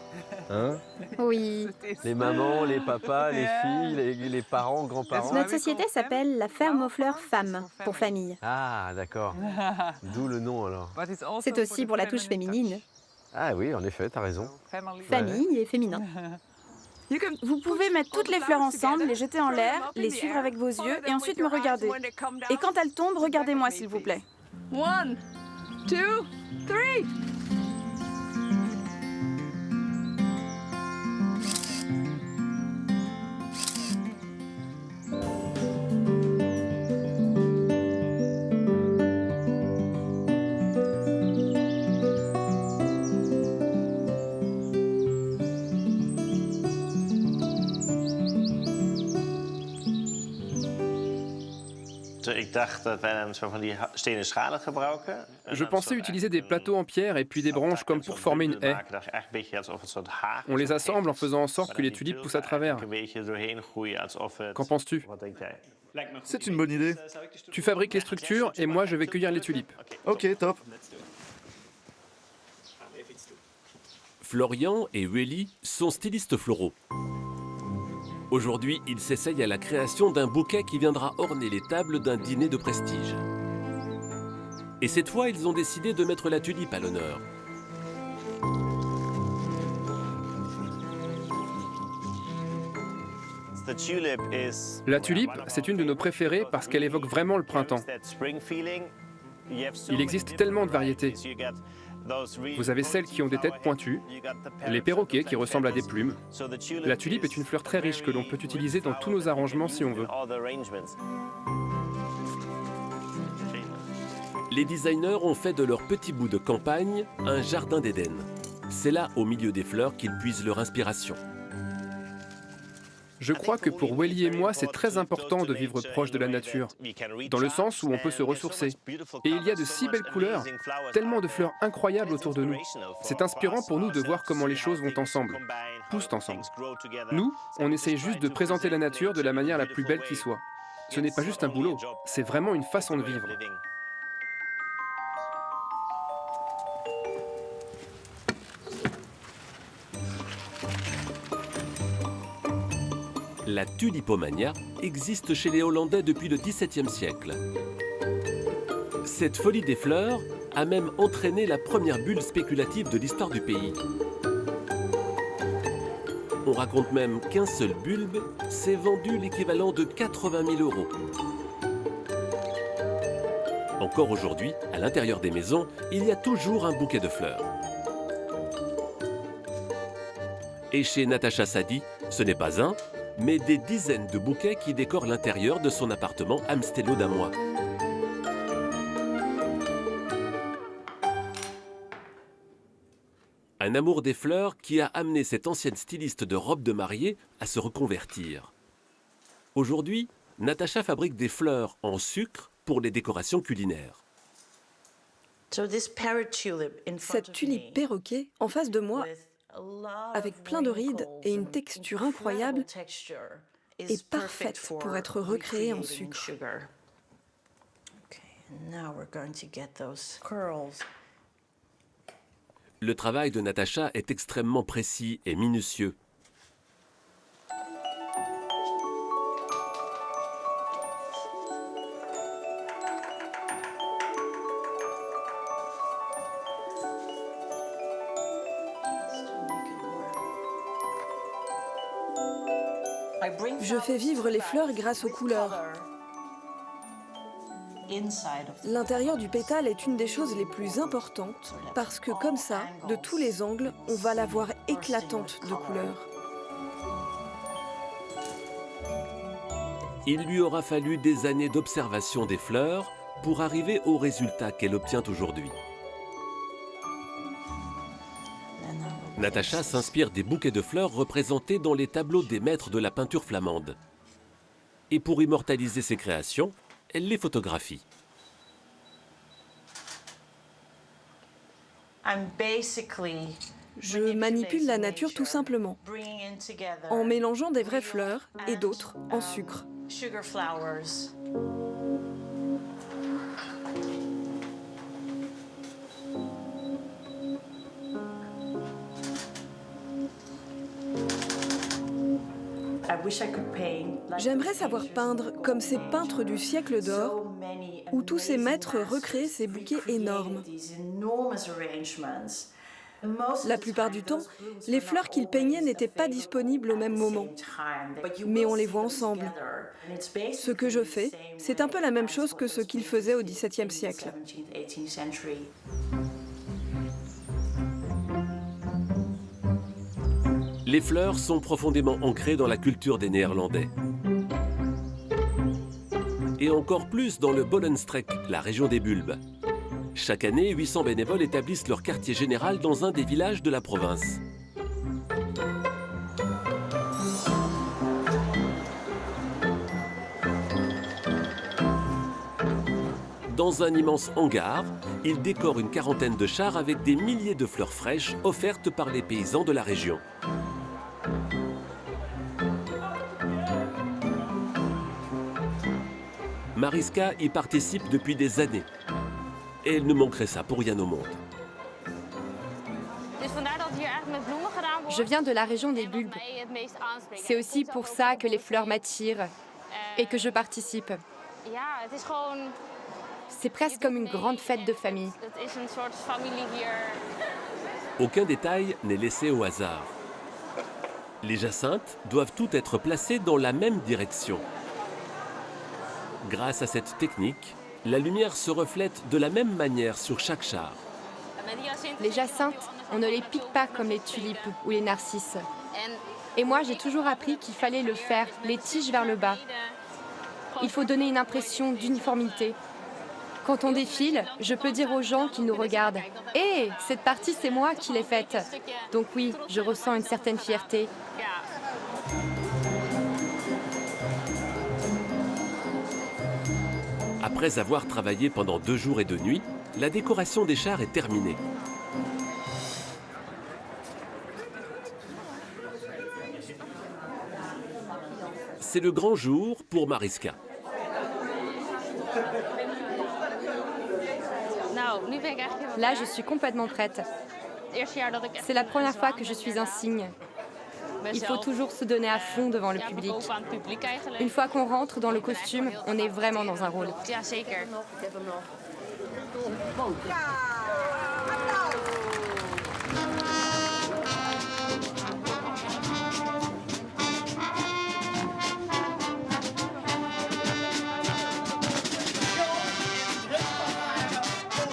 hein? Oui. Les mamans, les papas, les filles, les parents, grands-parents. Notre société s'appelle la ferme aux fleurs femmes, pour famille. Ah, d'accord. D'où le nom alors. C'est aussi pour la touche féminine. Ah oui, en effet, t'as raison. Famille et féminin. Vous pouvez mettre toutes les fleurs ensemble, les jeter en l'air, les suivre avec vos yeux et ensuite me regarder. Et quand elles tombent, regardez-moi s'il vous plaît. 1, 2, 3. Je pensais utiliser des plateaux en pierre et puis des branches comme pour former une haie. On les assemble en faisant en sorte que les tulipes poussent à travers. Qu'en penses-tu? C'est une bonne idée. Tu fabriques les structures et moi je vais cueillir les tulipes. Ok, top. Florian et Willy sont stylistes floraux. Aujourd'hui, ils s'essayent à la création d'un bouquet qui viendra orner les tables d'un dîner de prestige. Et cette fois, ils ont décidé de mettre la tulipe à l'honneur. La tulipe, c'est une de nos préférées parce qu'elle évoque vraiment le printemps. Il existe tellement de variétés. Vous avez celles qui ont des têtes pointues, les perroquets qui ressemblent à des plumes. La tulipe est une fleur très riche que l'on peut utiliser dans tous nos arrangements si on veut. Les designers ont fait de leur petit bout de campagne un jardin d'Éden. C'est là, au milieu des fleurs, qu'ils puisent leur inspiration. Je crois que pour Willy et moi, c'est très important de vivre proche de la nature, dans le sens où on peut se ressourcer. Et il y a de si belles couleurs, tellement de fleurs incroyables autour de nous. C'est inspirant pour nous de voir comment les choses vont ensemble, poussent ensemble. Nous, on essaye juste de présenter la nature de la manière la plus belle qui soit. Ce n'est pas juste un boulot, c'est vraiment une façon de vivre. La tulipomania existe chez les Hollandais depuis le XVIIe siècle. Cette folie des fleurs a même entraîné la première bulle spéculative de l'histoire du pays. On raconte même qu'un seul bulbe s'est vendu l'équivalent de 80 000 €. Encore aujourd'hui, à l'intérieur des maisons, il y a toujours un bouquet de fleurs. Et chez Natacha Sadie, ce n'est pas un, mais des dizaines de bouquets qui décorent l'intérieur de son appartement Amstello d'un mois. Un amour des fleurs qui a amené cette ancienne styliste de robes de mariée à se reconvertir. Aujourd'hui, Natacha fabrique des fleurs en sucre pour les décorations culinaires. Cette tulipe perroquet en face de moi, avec plein de rides et une texture incroyable, est parfaite pour être recréée en sucre. Le travail de Natacha est extrêmement précis et minutieux. Je fais vivre les fleurs grâce aux couleurs. L'intérieur du pétale est une des choses les plus importantes parce que comme ça, de tous les angles, on va la voir éclatante de couleurs. Il lui aura fallu des années d'observation des fleurs pour arriver au résultat qu'elle obtient aujourd'hui. Natacha s'inspire des bouquets de fleurs représentés dans les tableaux des maîtres de la peinture flamande. Et pour immortaliser ses créations, elle les photographie. Je manipule la nature tout simplement, en mélangeant des vraies fleurs et d'autres en sucre. J'aimerais savoir peindre comme ces peintres du siècle d'or, où tous ces maîtres recréaient ces bouquets énormes. La plupart du temps, les fleurs qu'ils peignaient n'étaient pas disponibles au même moment, mais on les voit ensemble. Ce que je fais, c'est un peu la même chose que ce qu'ils faisaient au XVIIe siècle. Les fleurs sont profondément ancrées dans la culture des Néerlandais. Et encore plus dans le Bollenstreek, la région des bulbes. Chaque année, 800 bénévoles établissent leur quartier général dans un des villages de la province. Dans un immense hangar, il décore une quarantaine de chars avec des milliers de fleurs fraîches offertes par les paysans de la région. Mariska y participe depuis des années. Et elle ne manquerait ça pour rien au monde. Je viens de la région des bulbes. C'est aussi pour ça que les fleurs m'attirent et que je participe. C'est presque comme une grande fête de famille. Aucun détail n'est laissé au hasard. Les jacinthes doivent toutes être placées dans la même direction. Grâce à cette technique, la lumière se reflète de la même manière sur chaque char. Les jacinthes, on ne les pique pas comme les tulipes ou les narcisses. Et moi, j'ai toujours appris qu'il fallait le faire, les tiges vers le bas. Il faut donner une impression d'uniformité. Quand on défile, je peux dire aux gens qui nous regardent « Hé, cette partie, c'est moi qui l'ai faite !» Donc oui, je ressens une certaine fierté. Après avoir travaillé pendant 2 jours et 2 nuits, la décoration des chars est terminée. C'est le grand jour pour Mariska. Là, je suis complètement prête. C'est la première fois que je suis un cygne. Il faut toujours se donner à fond devant le public. Une fois qu'on rentre dans le costume, on est vraiment dans un rôle.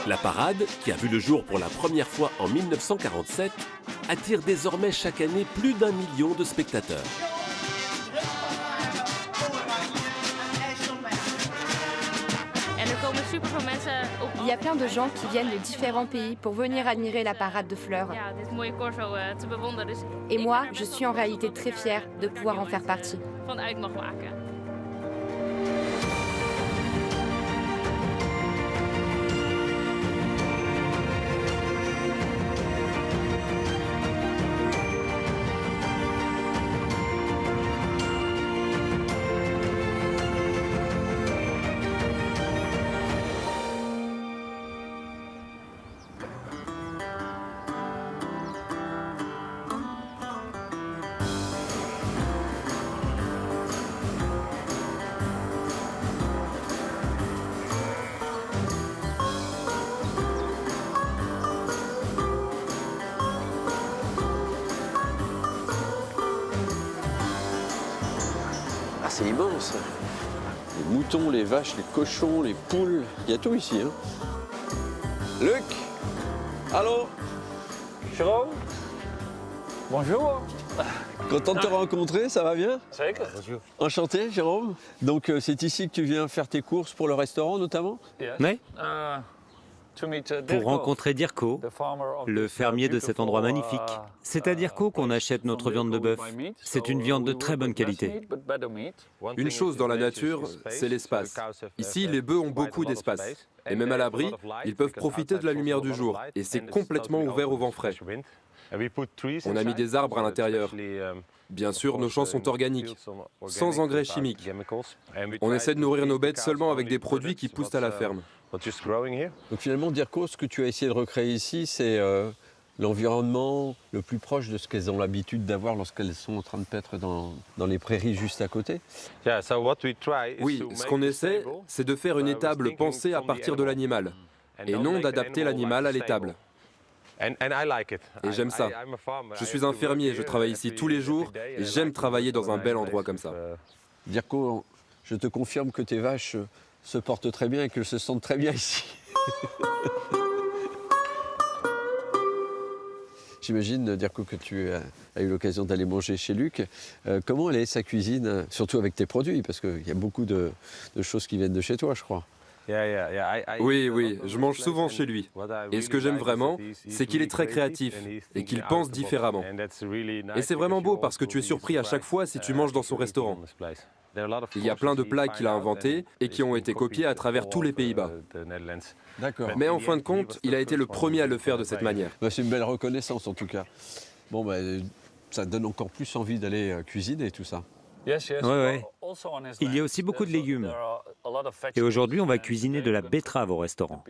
La parade, qui a vu le jour pour la première fois en 1947, attire désormais chaque année plus d'1 million de spectateurs. Il y a plein de gens qui viennent de différents pays pour venir admirer la parade de fleurs. Et moi, je suis en réalité très fière de pouvoir en faire partie. C'est immense. Les moutons, les vaches, les cochons, les poules, il y a tout ici. Hein. Luc, allô? Jérôme? Bonjour. Content de te rencontrer, ça va bien? Bonjour. Enchanté, Jérôme. Donc c'est ici que tu viens faire tes courses pour le restaurant notamment? Oui. Pour rencontrer Dirko, le fermier de cet endroit magnifique. C'est à Dirko qu'on achète notre viande de bœuf. C'est une viande de très bonne qualité. Une chose dans la nature, c'est l'espace. Ici, les bœufs ont beaucoup d'espace. Et même à l'abri, ils peuvent profiter de la lumière du jour. Et c'est complètement ouvert au vent frais. On a mis des arbres à l'intérieur. Bien sûr, nos champs sont organiques, sans engrais chimiques. On essaie de nourrir nos bêtes seulement avec des produits qui poussent à la ferme. Donc finalement, Dirko, ce que tu as essayé de recréer ici, c'est l'environnement le plus proche de ce qu'elles ont l'habitude d'avoir lorsqu'elles sont en train de paître dans les prairies juste à côté. Oui, ce qu'on essaie, c'est de faire une étable pensée à partir de l'animal, et non d'adapter l'animal à l'étable. Et j'aime ça. Je suis un fermier, je travaille ici tous les jours, et j'aime travailler dans un bel endroit comme ça. Dirko, je te confirme que tes vaches se portent très bien et qu'elles se sentent très bien ici. J'imagine, Dirko, que tu as eu l'occasion d'aller manger chez Luc. Comment elle est, sa cuisine, surtout avec tes produits? Parce qu'il y a beaucoup de choses qui viennent de chez toi, je crois. Oui, je mange souvent chez lui. Et ce que j'aime vraiment, c'est qu'il est très créatif et qu'il pense différemment. Et c'est vraiment beau parce que tu es surpris à chaque fois si tu manges dans son restaurant. Il y a plein de plats qu'il a inventés et qui ont été copiés à travers tous les Pays-Bas. D'accord. Mais en fin de compte, il a été le premier à le faire de cette manière. C'est une belle reconnaissance en tout cas. Bon, ça donne encore plus envie d'aller cuisiner tout ça. Ouais. Il y a aussi beaucoup de légumes. Et aujourd'hui, on va cuisiner de la betterave au restaurant.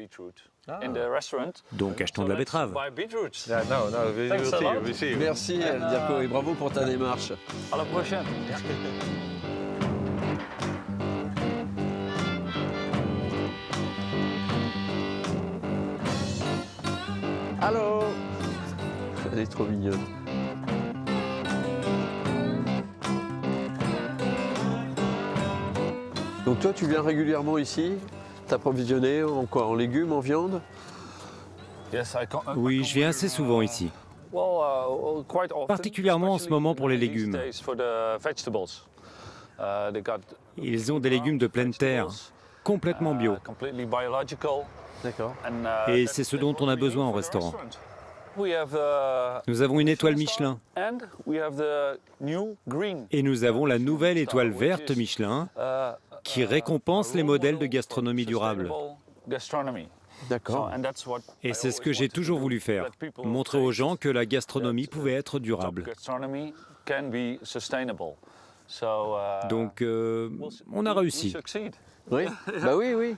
Donc achetons de la betterave. Merci Dirko et bravo pour ta démarche. À la prochaine. Allô. Elle est trop mignonne. Donc toi, tu viens régulièrement ici, t'approvisionner en quoi? En légumes, en viande? Oui, je viens assez souvent ici. Particulièrement en ce moment pour les légumes. Ils ont des légumes de pleine terre, complètement bio. D'accord. Et c'est ce dont on a besoin au restaurant. Nous avons une étoile Michelin. Et nous avons la nouvelle étoile verte Michelin qui récompense les modèles de gastronomie durable. D'accord. Et c'est ce que j'ai toujours voulu faire, montrer aux gens que la gastronomie pouvait être durable. Donc, on a réussi. Oui, bah oui.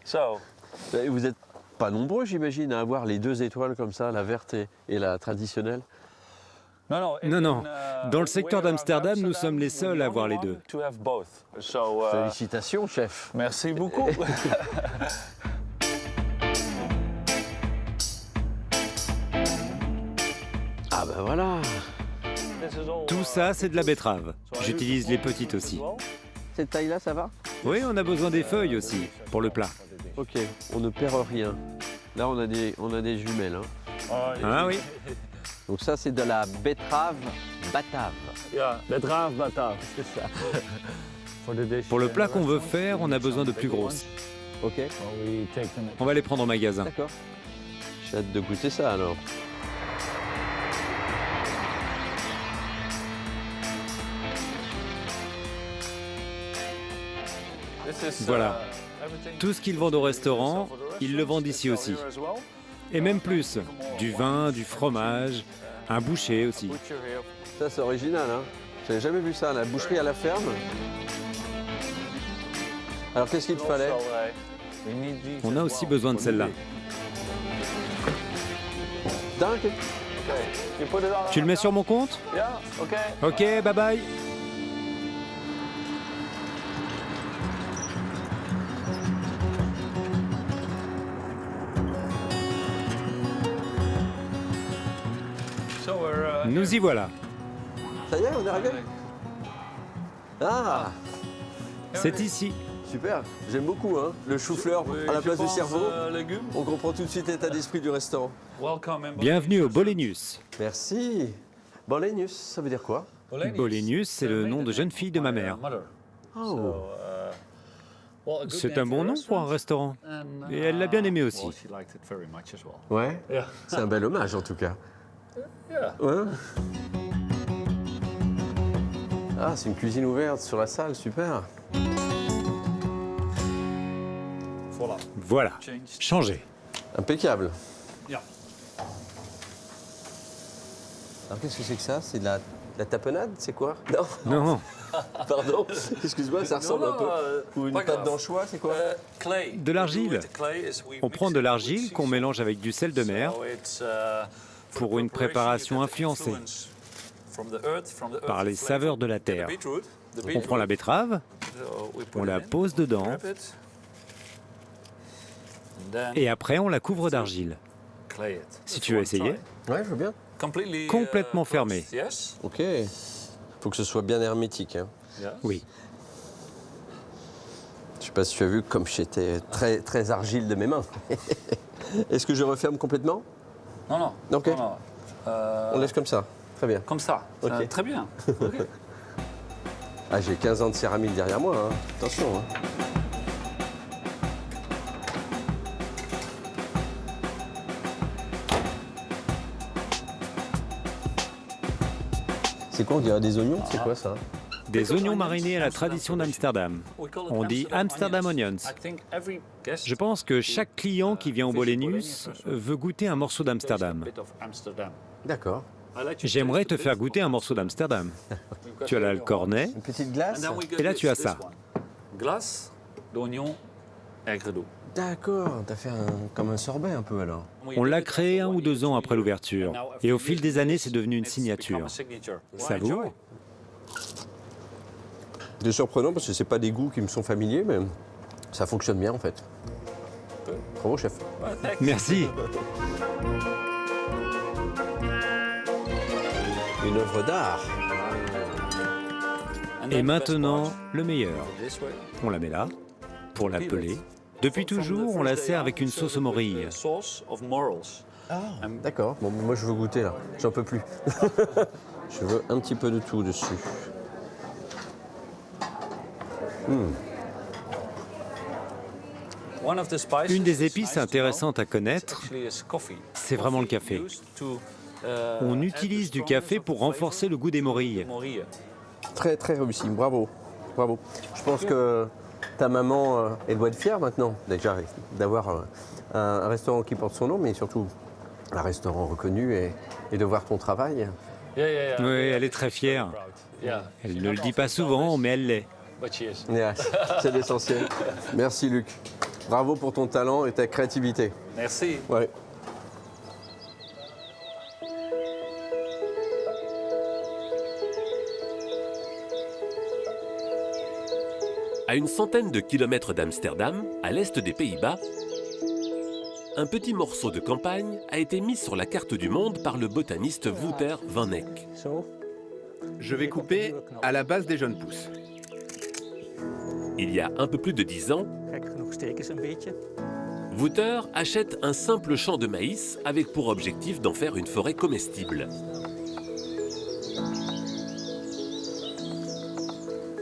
Vous n'êtes pas nombreux, j'imagine, à avoir les deux étoiles comme ça, la verte et la traditionnelle? Non. Dans le secteur d'Amsterdam, nous sommes les seuls à avoir les deux. Félicitations, chef. Merci beaucoup. Ah ben voilà. Tout ça, c'est de la betterave. J'utilise les petites aussi. Cette taille-là, ça va? Oui, on a besoin des feuilles aussi, pour le plat. Ok, on ne perd rien. Là, on a des jumelles. Hein. Ah oui. Donc ça, c'est de la betterave batave. Betterave batave, c'est ça. Pour le plat qu'on veut faire, on a besoin de plus grosses. Ok. On va les prendre au magasin. D'accord. J'ai hâte de goûter ça alors. Voilà. Tout ce qu'ils vendent au restaurant, ils le vendent ici aussi. Et même plus. Du vin, du fromage, un boucher aussi. Ça, c'est original, hein. J'avais jamais vu ça, la boucherie à la ferme. Alors, qu'est-ce qu'il te fallait? On a aussi besoin de celle-là. Dingue. Tu le mets sur mon compte? Ok, bye bye. Nous y voilà. Ça y est, on est arrivé? Ah! C'est ici. Super, j'aime beaucoup, hein. Le chou-fleur à la place du cerveau. On comprend tout de suite l'état d'esprit du restaurant. Bienvenue au Bolenius. Merci. Bolenius, ça veut dire quoi? Bolenius, c'est le nom de jeune fille de ma mère. Oh. C'est un bon nom pour un restaurant. Et elle l'a bien aimé aussi. Ouais, c'est un bel hommage en tout cas. Ouais. Ah, c'est une cuisine ouverte sur la salle, super. Voilà, changé. Impeccable. Alors qu'est-ce que c'est que ça? C'est de la tapenade? C'est quoi? Non. Pardon, excuse-moi, ça ressemble un peu. Ou une pâte d'anchois, c'est quoi? De l'argile. On prend de l'argile qu'on mélange avec du sel de mer pour une préparation influencée par les saveurs de la terre. On prend la betterave, on la pose dedans, et après on la couvre d'argile. Si tu veux essayer. Ouais, je veux bien. Complètement fermé. Ok. Faut que ce soit bien hermétique. Hein. Oui. Je sais pas si tu as vu comme j'étais très, très argile de mes mains. Est-ce que je referme complètement? Non. Ok. On laisse comme ça. Très bien. Comme ça. Okay. Très bien. Okay. Ah, j'ai 15 ans de céramique derrière moi. Hein. Attention. Hein. C'est quoi, on dirait des oignons? C'est quoi ça? Des oignons marinés à la tradition d'Amsterdam. On dit Amsterdam Onions. Je pense que chaque client qui vient au Bolenus veut goûter un morceau d'Amsterdam. D'accord. J'aimerais te faire goûter un morceau d'Amsterdam. Tu as là le cornet. Une petite glace. Et là, tu as ça. Glace d'oignon aigre d'eau. D'accord, t'as fait comme un sorbet un peu alors. On l'a créé 1 ou 2 ans après l'ouverture. Et au fil des années, c'est devenu une signature. Savoure. C'est surprenant parce que c'est pas des goûts qui me sont familiers, mais ça fonctionne bien en fait. Bravo chef. Merci. Une œuvre d'art. Et maintenant, le meilleur. On la met là, pour l'appeler. Depuis toujours, on la sert avec une sauce aux morilles. Ah, d'accord. Bon, moi je veux goûter là. J'en peux plus. Je veux un petit peu de tout dessus. Une des épices intéressantes à connaître, c'est vraiment le café. On utilise du café pour renforcer le goût des morilles. Très très réussi, bravo. Bravo. Je pense que ta maman, elle doit être fière maintenant, déjà, d'avoir un restaurant qui porte son nom, mais surtout un restaurant reconnu et de voir ton travail. Oui, elle est très fière. Elle ne le dit pas souvent, mais elle l'est. C'est l'essentiel. Merci Luc. Bravo pour ton talent et ta créativité. Merci. Ouais. À une centaine de kilomètres d'Amsterdam, à l'est des Pays-Bas, un petit morceau de campagne a été mis sur la carte du monde par le botaniste Wouter van Eyck. Je vais couper à la base des jeunes pousses. Il y a un peu plus de 10 ans, Wouter achète un simple champ de maïs avec pour objectif d'en faire une forêt comestible.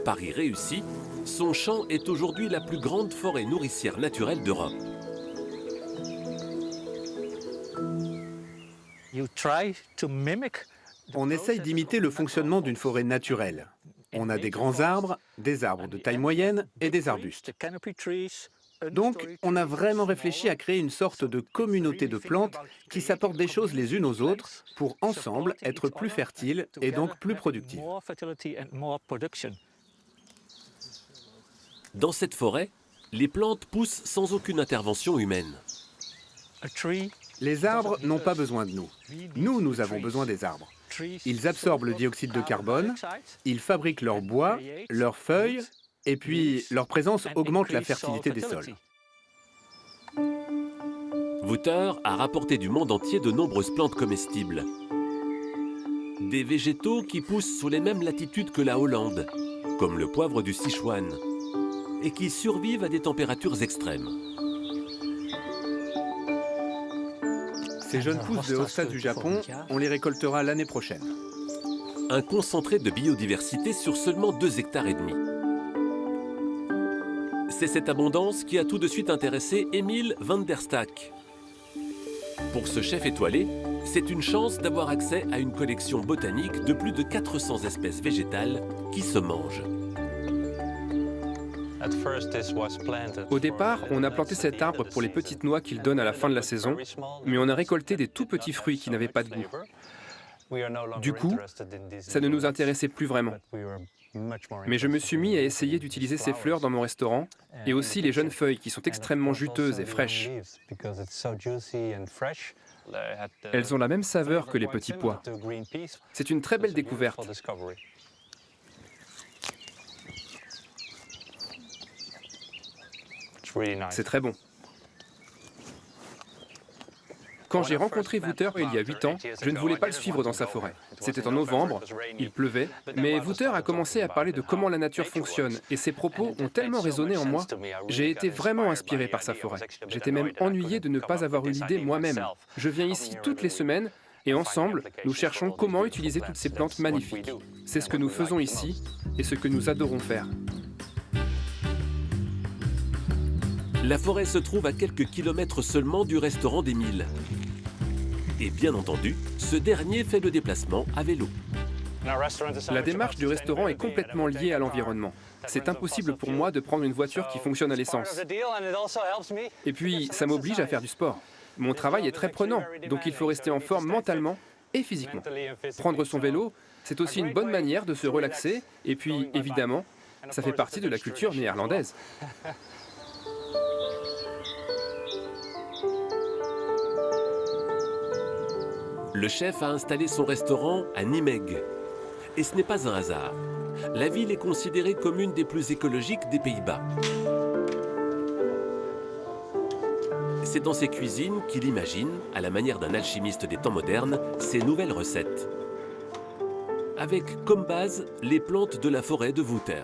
Pari réussi, son champ est aujourd'hui la plus grande forêt nourricière naturelle d'Europe. On essaye d'imiter le fonctionnement d'une forêt naturelle. On a des grands arbres, des arbres de taille moyenne et des arbustes. Donc, on a vraiment réfléchi à créer une sorte de communauté de plantes qui s'apportent des choses les unes aux autres pour ensemble être plus fertiles et donc plus productives. Dans cette forêt, les plantes poussent sans aucune intervention humaine. Les arbres n'ont pas besoin de nous. Nous avons besoin des arbres. Ils absorbent le dioxyde de carbone, ils fabriquent leur bois, leurs feuilles, et puis leur présence augmente la fertilité des sols. Wouter a rapporté du monde entier de nombreuses plantes comestibles. Des végétaux qui poussent sous les mêmes latitudes que la Hollande, comme le poivre du Sichuan, et qui survivent à des températures extrêmes. Ces jeunes pousses de Hosta du Japon, on les récoltera l'année prochaine. Un concentré de biodiversité sur seulement 2,5 hectares. C'est cette abondance qui a tout de suite intéressé Emil van der Stack. Pour ce chef étoilé, c'est une chance d'avoir accès à une collection botanique de plus de 400 espèces végétales qui se mangent. Au départ, on a planté cet arbre pour les petites noix qu'il donne à la fin de la saison, mais on a récolté des tout petits fruits qui n'avaient pas de goût. Du coup, ça ne nous intéressait plus vraiment. Mais je me suis mis à essayer d'utiliser ces fleurs dans mon restaurant, et aussi les jeunes feuilles qui sont extrêmement juteuses et fraîches. Elles ont la même saveur que les petits pois. C'est une très belle découverte. C'est très bon. Quand j'ai rencontré Wouter il y a 8 ans, je ne voulais pas le suivre dans sa forêt. C'était en novembre, il pleuvait, mais Wouter a commencé à parler de comment la nature fonctionne, et ses propos ont tellement résonné en moi, j'ai été vraiment inspiré par sa forêt. J'étais même ennuyé de ne pas avoir eu l'idée moi-même. Je viens ici toutes les semaines, et ensemble, nous cherchons comment utiliser toutes ces plantes magnifiques. C'est ce que nous faisons ici, et ce que nous adorons faire. La forêt se trouve à quelques kilomètres seulement du restaurant d'Emile. Et bien entendu, ce dernier fait le déplacement à vélo. La démarche du restaurant est complètement liée à l'environnement. C'est impossible pour moi de prendre une voiture qui fonctionne à l'essence. Et puis, ça m'oblige à faire du sport. Mon travail est très prenant, donc il faut rester en forme mentalement et physiquement. Prendre son vélo, c'est aussi une bonne manière de se relaxer, et puis, évidemment, ça fait partie de la culture néerlandaise. Le chef a installé son restaurant à Nijmegen. Et ce n'est pas un hasard. La ville est considérée comme une des plus écologiques des Pays-Bas. C'est dans ses cuisines qu'il imagine, à la manière d'un alchimiste des temps modernes, ses nouvelles recettes. Avec comme base les plantes de la forêt de Wouter.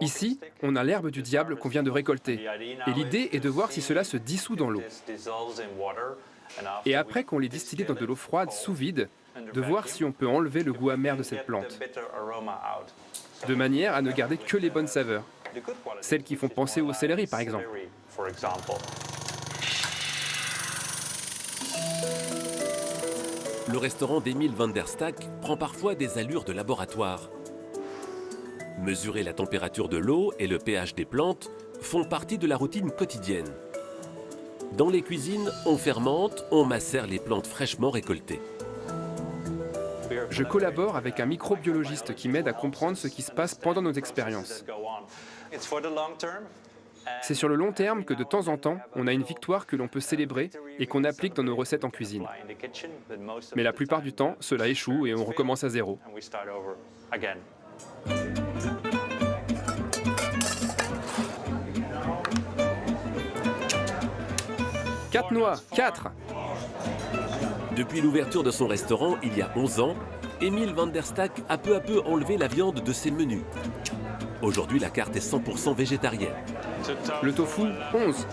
Ici, on a l'herbe du diable qu'on vient de récolter. Et l'idée est de voir si cela se dissout dans l'eau. Et après qu'on l'ait distillé dans de l'eau froide sous vide, de voir si on peut enlever le goût amer de cette plante. De manière à ne garder que les bonnes saveurs. Celles qui font penser au céleri, par exemple. Le restaurant d'Emile van der Stack prend parfois des allures de laboratoire. Mesurer la température de l'eau et le pH des plantes font partie de la routine quotidienne. Dans les cuisines, on fermente, on macère les plantes fraîchement récoltées. Je collabore avec un microbiologiste qui m'aide à comprendre ce qui se passe pendant nos expériences. C'est sur le long terme que de temps en temps, on a une victoire que l'on peut célébrer et qu'on applique dans nos recettes en cuisine. Mais la plupart du temps, cela échoue et on recommence à zéro. 4 noix, 4. Depuis l'ouverture de son restaurant, il y a 11 ans, Emile van der Stack a peu à peu enlevé la viande de ses menus. Aujourd'hui, la carte est 100% végétarienne. Le tofu, 11.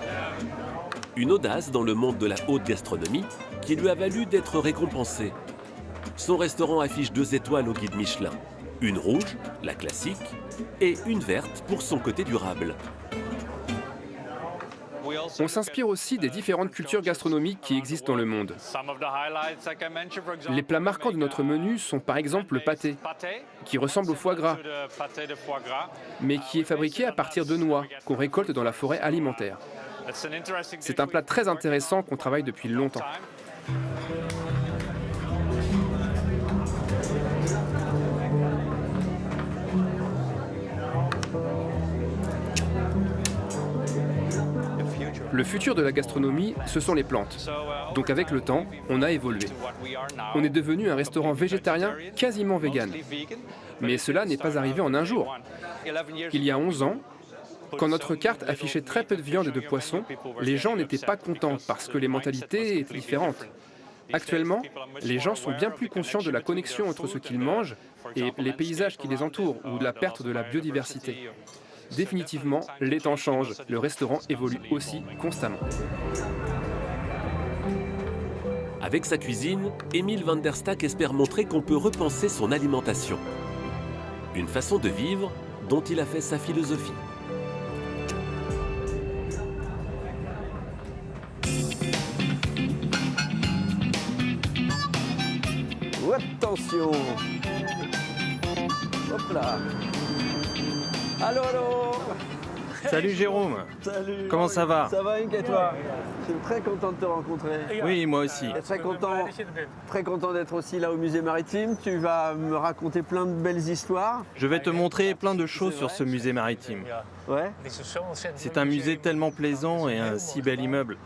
Une audace dans le monde de la haute gastronomie qui lui a valu d'être récompensé. Son restaurant affiche 2 étoiles au guide Michelin. Une rouge, la classique, et une verte pour son côté durable. On s'inspire aussi des différentes cultures gastronomiques qui existent dans le monde. Les plats marquants de notre menu sont par exemple le pâté, qui ressemble au foie gras, mais qui est fabriqué à partir de noix qu'on récolte dans la forêt alimentaire. C'est un plat très intéressant qu'on travaille depuis longtemps. Le futur de la gastronomie, ce sont les plantes. Donc avec le temps, on a évolué. On est devenu un restaurant végétarien quasiment vegan. Mais cela n'est pas arrivé en un jour. Il y a 11 ans, quand notre carte affichait très peu de viande et de poisson, les gens n'étaient pas contents parce que les mentalités étaient différentes. Actuellement, les gens sont bien plus conscients de la connexion entre ce qu'ils mangent et les paysages qui les entourent ou de la perte de la biodiversité. Définitivement, les temps changent, le restaurant évolue aussi constamment. Avec sa cuisine, Emile van der Stack espère montrer qu'on peut repenser son alimentation. Une façon de vivre dont il a fait sa philosophie. Attention! Hop là! Allô, allô! Salut Jérôme. Salut! Comment ça va? Ça va, Inc, et toi? Je suis très content de te rencontrer. Oui, moi aussi. Et très content d'être aussi là au musée maritime. Tu vas me raconter plein de belles histoires. Je vais te montrer plein de choses sur ce musée maritime. Ouais? C'est un musée tellement plaisant et un si bel immeuble.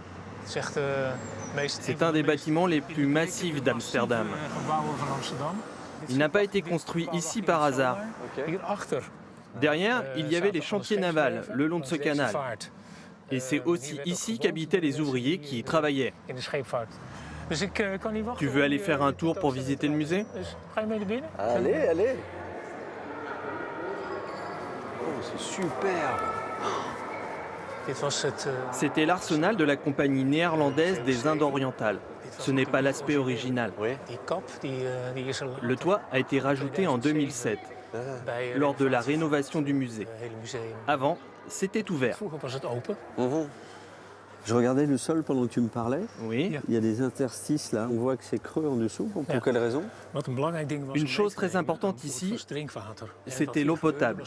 C'est un des bâtiments les plus massifs d'Amsterdam. Il n'a pas été construit ici par hasard. Okay. Derrière, il y avait les chantiers navals le long de ce canal. Et c'est aussi ici qu'habitaient les ouvriers qui y travaillaient. Tu veux aller faire un tour pour visiter le musée? Allez, allez! Oh, c'est super! C'était l'arsenal de la compagnie néerlandaise des Indes orientales. Ce n'est pas l'aspect original. Le toit a été rajouté en 2007, lors de la rénovation du musée. Avant, c'était ouvert. Je regardais le sol pendant que tu me parlais. Oui. Il y a des interstices là. On voit que c'est creux en dessous. Pour quelle raison? Une chose très importante ici, c'était l'eau potable.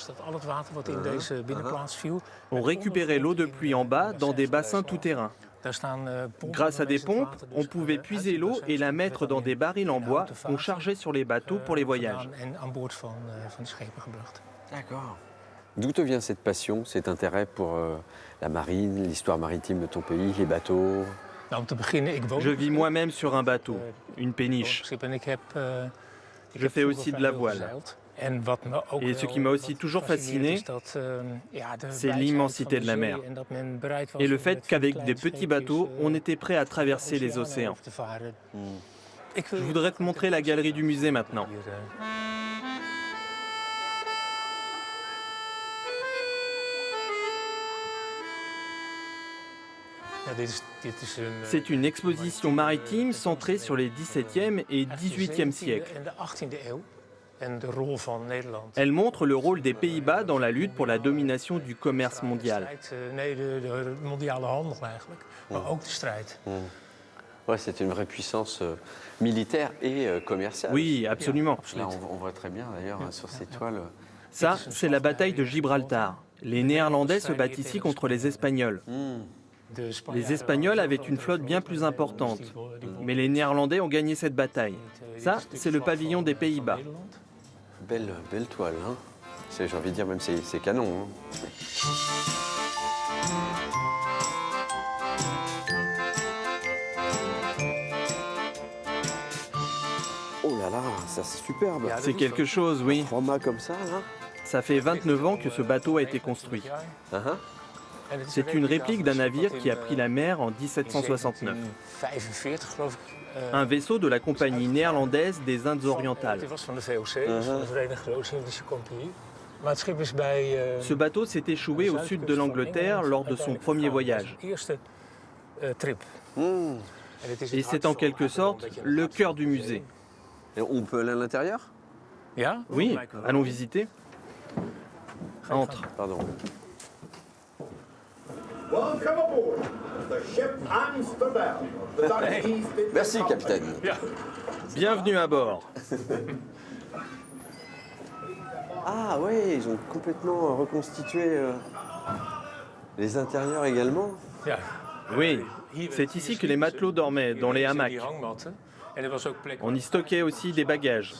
On récupérait l'eau de pluie en bas dans des bassins tout-terrain. Grâce à des pompes, on pouvait puiser l'eau et la mettre dans des barils en bois qu'on chargeait sur les bateaux pour les voyages. D'accord. D'où te vient cette passion, cet intérêt pour la marine, l'histoire maritime de ton pays, les bateaux? Je vis moi-même sur un bateau, une péniche. Je fais aussi de la voile. Et ce qui m'a aussi toujours fasciné, c'est l'immensité de la mer. Et le fait qu'avec des petits bateaux, on était prêt à traverser les océans. Je voudrais te montrer la galerie du musée maintenant. C'est une exposition maritime centrée sur les XVIIe et XVIIIe siècles. Elle montre le rôle des Pays-Bas dans la lutte pour la domination du commerce mondial. Ouais, c'est une vraie puissance militaire et commerciale. Oui, absolument. Là, on voit très bien d'ailleurs sur ces toiles. Ça, c'est la bataille de Gibraltar. Les Néerlandais se battent ici contre les Espagnols. Les Espagnols avaient une flotte bien plus importante, mais les Néerlandais ont gagné cette bataille. Ça, c'est le pavillon des Pays-Bas. Belle toile, hein. J'ai envie de dire même c'est canon. Hein. Oh là là, ça c'est superbe. C'est quelque chose, oui. 3 mâts comme ça, là. Ça fait 29 ans que ce bateau a été construit. C'est une réplique d'un navire qui a pris la mer en 1769. Un vaisseau de la compagnie néerlandaise des Indes orientales. Ce bateau s'est échoué au sud de l'Angleterre lors de son premier voyage. Et c'est en quelque sorte le cœur du musée. Et on peut aller à l'intérieur? Oui, allons visiter. Entre. Pardon. Merci, capitaine. Bienvenue à bord. Ah oui, ils ont complètement reconstitué les intérieurs également. Oui, c'est ici que les matelots dormaient, dans les hamacs. On y stockait aussi des bagages.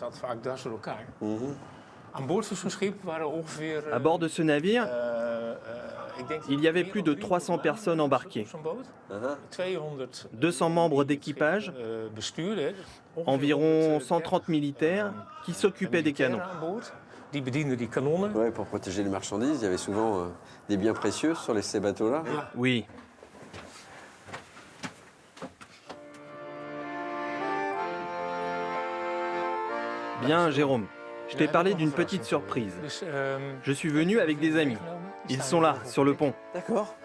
À bord de ce navire, il y avait plus de 300 personnes embarquées. 200 membres d'équipage, environ 130 militaires qui s'occupaient des canons. Ouais, pour protéger les marchandises, il y avait souvent des biens précieux sur ces bateaux-là. Oui. Bien, Jérôme. Je t'ai parlé d'une petite surprise. Je suis venu avec des amis. Ils sont là, sur le pont. D'accord.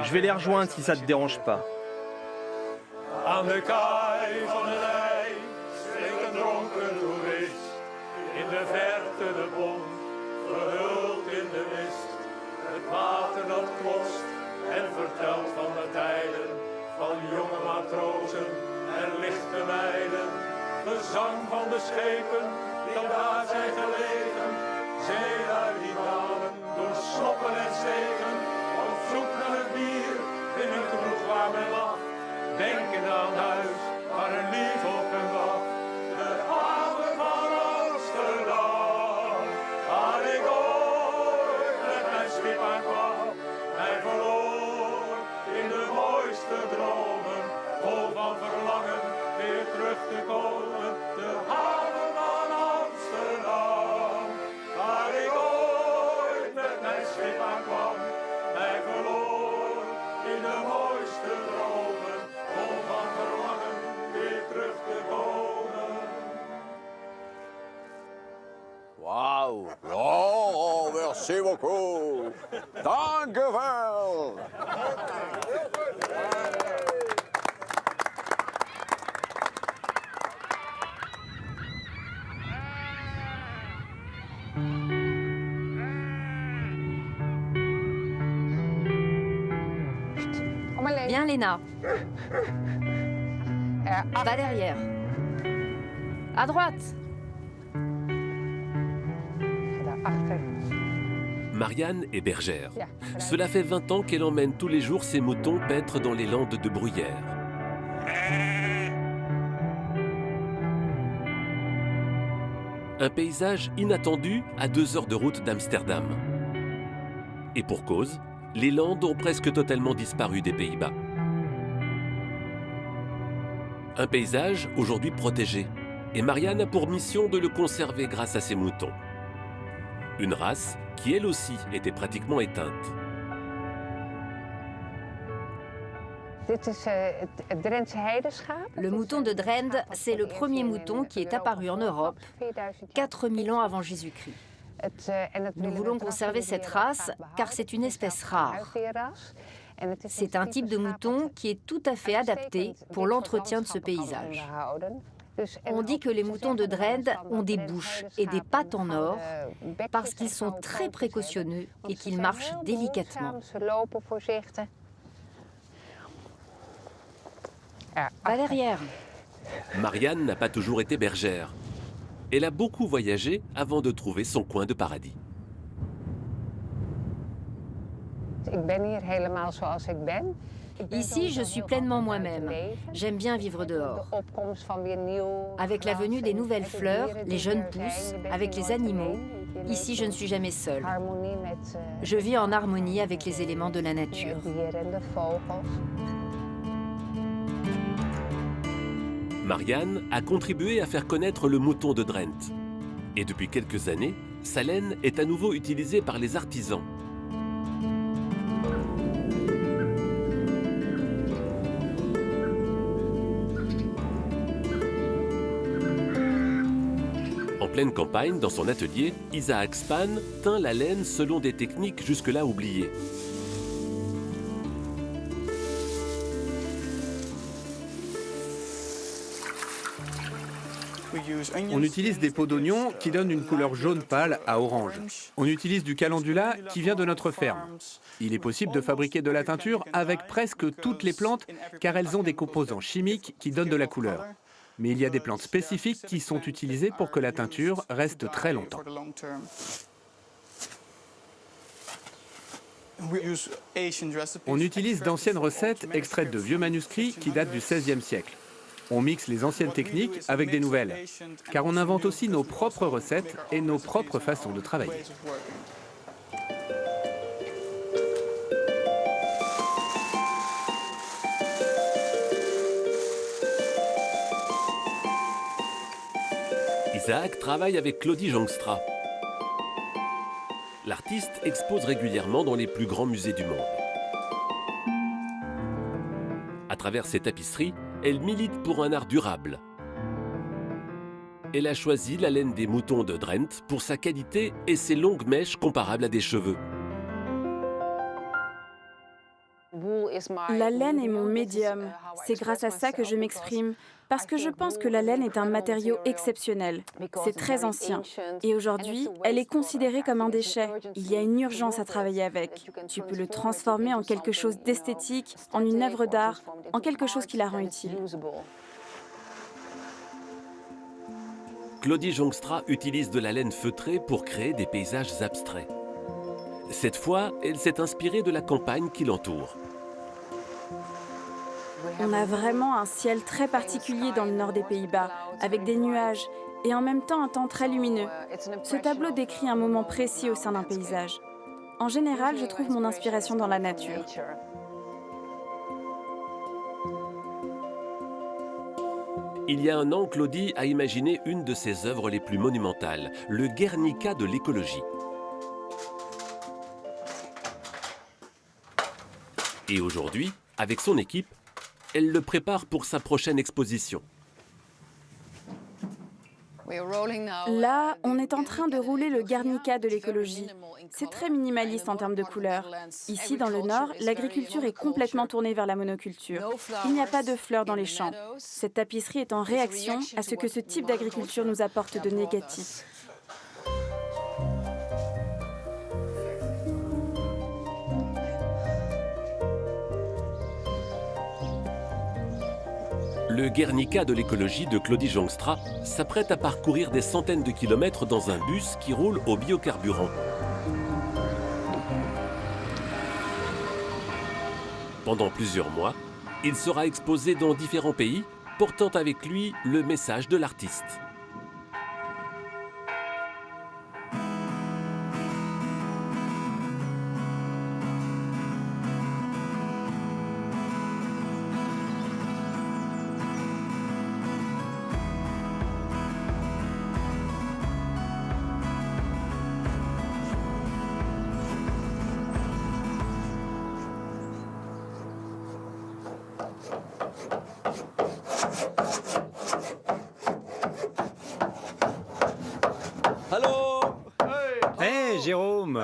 Je vais les rejoindre si ça te dérange pas. Aan de kaai van het IJ steekt een dronken toerist. In de verte de bom, gehuld in de mist. Het water dat klotst en vertelt van de tijden. Van jonge matrozen en lichte meiden. Gezang van de schepen die daar zijn gelegen. Zeelui die dwalen door sloppen en stegen. Op zoek naar het bier in een kroeg waar men lacht. Denken aan huis waar een lief op hen wacht. De haven van Amsterdam. Waar ik ooit met mijn schip aankwam. Mij verloor in de mooiste dromen. Vol van verlangen weer terug te komen. De haven van Amsterdam. Waar ik ooit met mijn schip aankwam. Mij verloor in de mooiste dromen. Vol van verlangen weer terug te komen. Wauw. Oh, merci beaucoup. Dank u wel. Viens, Léna. Va derrière. À droite. Marianne est bergère. Cela fait 20 ans qu'elle emmène tous les jours ses moutons paître dans les landes de bruyère. Un paysage inattendu à 2 heures de route d'Amsterdam. Et pour cause, les landes ont presque totalement disparu des Pays-Bas. Un paysage aujourd'hui protégé. Et Marianne a pour mission de le conserver grâce à ses moutons. Une race qui, elle aussi, était pratiquement éteinte. Le mouton de Drenthe, c'est le premier mouton qui est apparu en Europe 4000 ans avant Jésus-Christ. Nous voulons conserver cette race car c'est une espèce rare. C'est un type de mouton qui est tout à fait adapté pour l'entretien de ce paysage. On dit que les moutons de Drenthe ont des bouches et des pattes en or parce qu'ils sont très précautionneux et qu'ils marchent délicatement. Va derrière. Marianne n'a pas toujours été bergère. Elle a beaucoup voyagé avant de trouver son coin de paradis. Ici, je suis pleinement moi-même. J'aime bien vivre dehors. Avec la venue des nouvelles fleurs, les jeunes pousses, avec les animaux, ici je ne suis jamais seule. Je vis en harmonie avec les éléments de la nature. Marianne a contribué à faire connaître le mouton de Drenthe. Et depuis quelques années, sa laine est à nouveau utilisée par les artisans. En pleine campagne, dans son atelier, Isaac Span teint la laine selon des techniques jusque-là oubliées. On utilise des peaux d'oignon qui donnent une couleur jaune pâle à orange. On utilise du calendula qui vient de notre ferme. Il est possible de fabriquer de la teinture avec presque toutes les plantes car elles ont des composants chimiques qui donnent de la couleur. Mais il y a des plantes spécifiques qui sont utilisées pour que la teinture reste très longtemps. On utilise d'anciennes recettes extraites de vieux manuscrits qui datent du XVIe siècle. On mixe les anciennes techniques avec des nouvelles, car on invente aussi nos propres recettes et nos propres façons de travailler. Isaac travaille avec Claudie Jongstra. L'artiste expose régulièrement dans les plus grands musées du monde. À travers ses tapisseries, elle milite pour un art durable. Elle a choisi la laine des moutons de Drenthe pour sa qualité et ses longues mèches comparables à des cheveux. La laine est mon médium. C'est grâce à ça que je m'exprime, parce que je pense que la laine est un matériau exceptionnel. C'est très ancien. Et aujourd'hui, elle est considérée comme un déchet. Il y a une urgence à travailler avec. Tu peux le transformer en quelque chose d'esthétique, en une œuvre d'art, en quelque chose qui la rend utile. Claudie Jongstra utilise de la laine feutrée pour créer des paysages abstraits. Cette fois, elle s'est inspirée de la campagne qui l'entoure. On a vraiment un ciel très particulier dans le nord des Pays-Bas, avec des nuages et en même temps un temps très lumineux. Ce tableau décrit un moment précis au sein d'un paysage. En général, je trouve mon inspiration dans la nature. Il y a un an, Claudie a imaginé une de ses œuvres les plus monumentales, le Guernica de l'écologie. Et aujourd'hui, avec son équipe, elle le prépare pour sa prochaine exposition. Là, on est en train de rouler le Guernica de l'écologie. C'est très minimaliste en termes de couleurs. Ici, dans le nord, l'agriculture est complètement tournée vers la monoculture. Il n'y a pas de fleurs dans les champs. Cette tapisserie est en réaction à ce que ce type d'agriculture nous apporte de négatif. Le Guernica de l'écologie de Claudie Jongstra s'apprête à parcourir des centaines de kilomètres dans un bus qui roule au biocarburant. Pendant plusieurs mois, il sera exposé dans différents pays, portant avec lui le message de l'artiste. Hey Jérôme,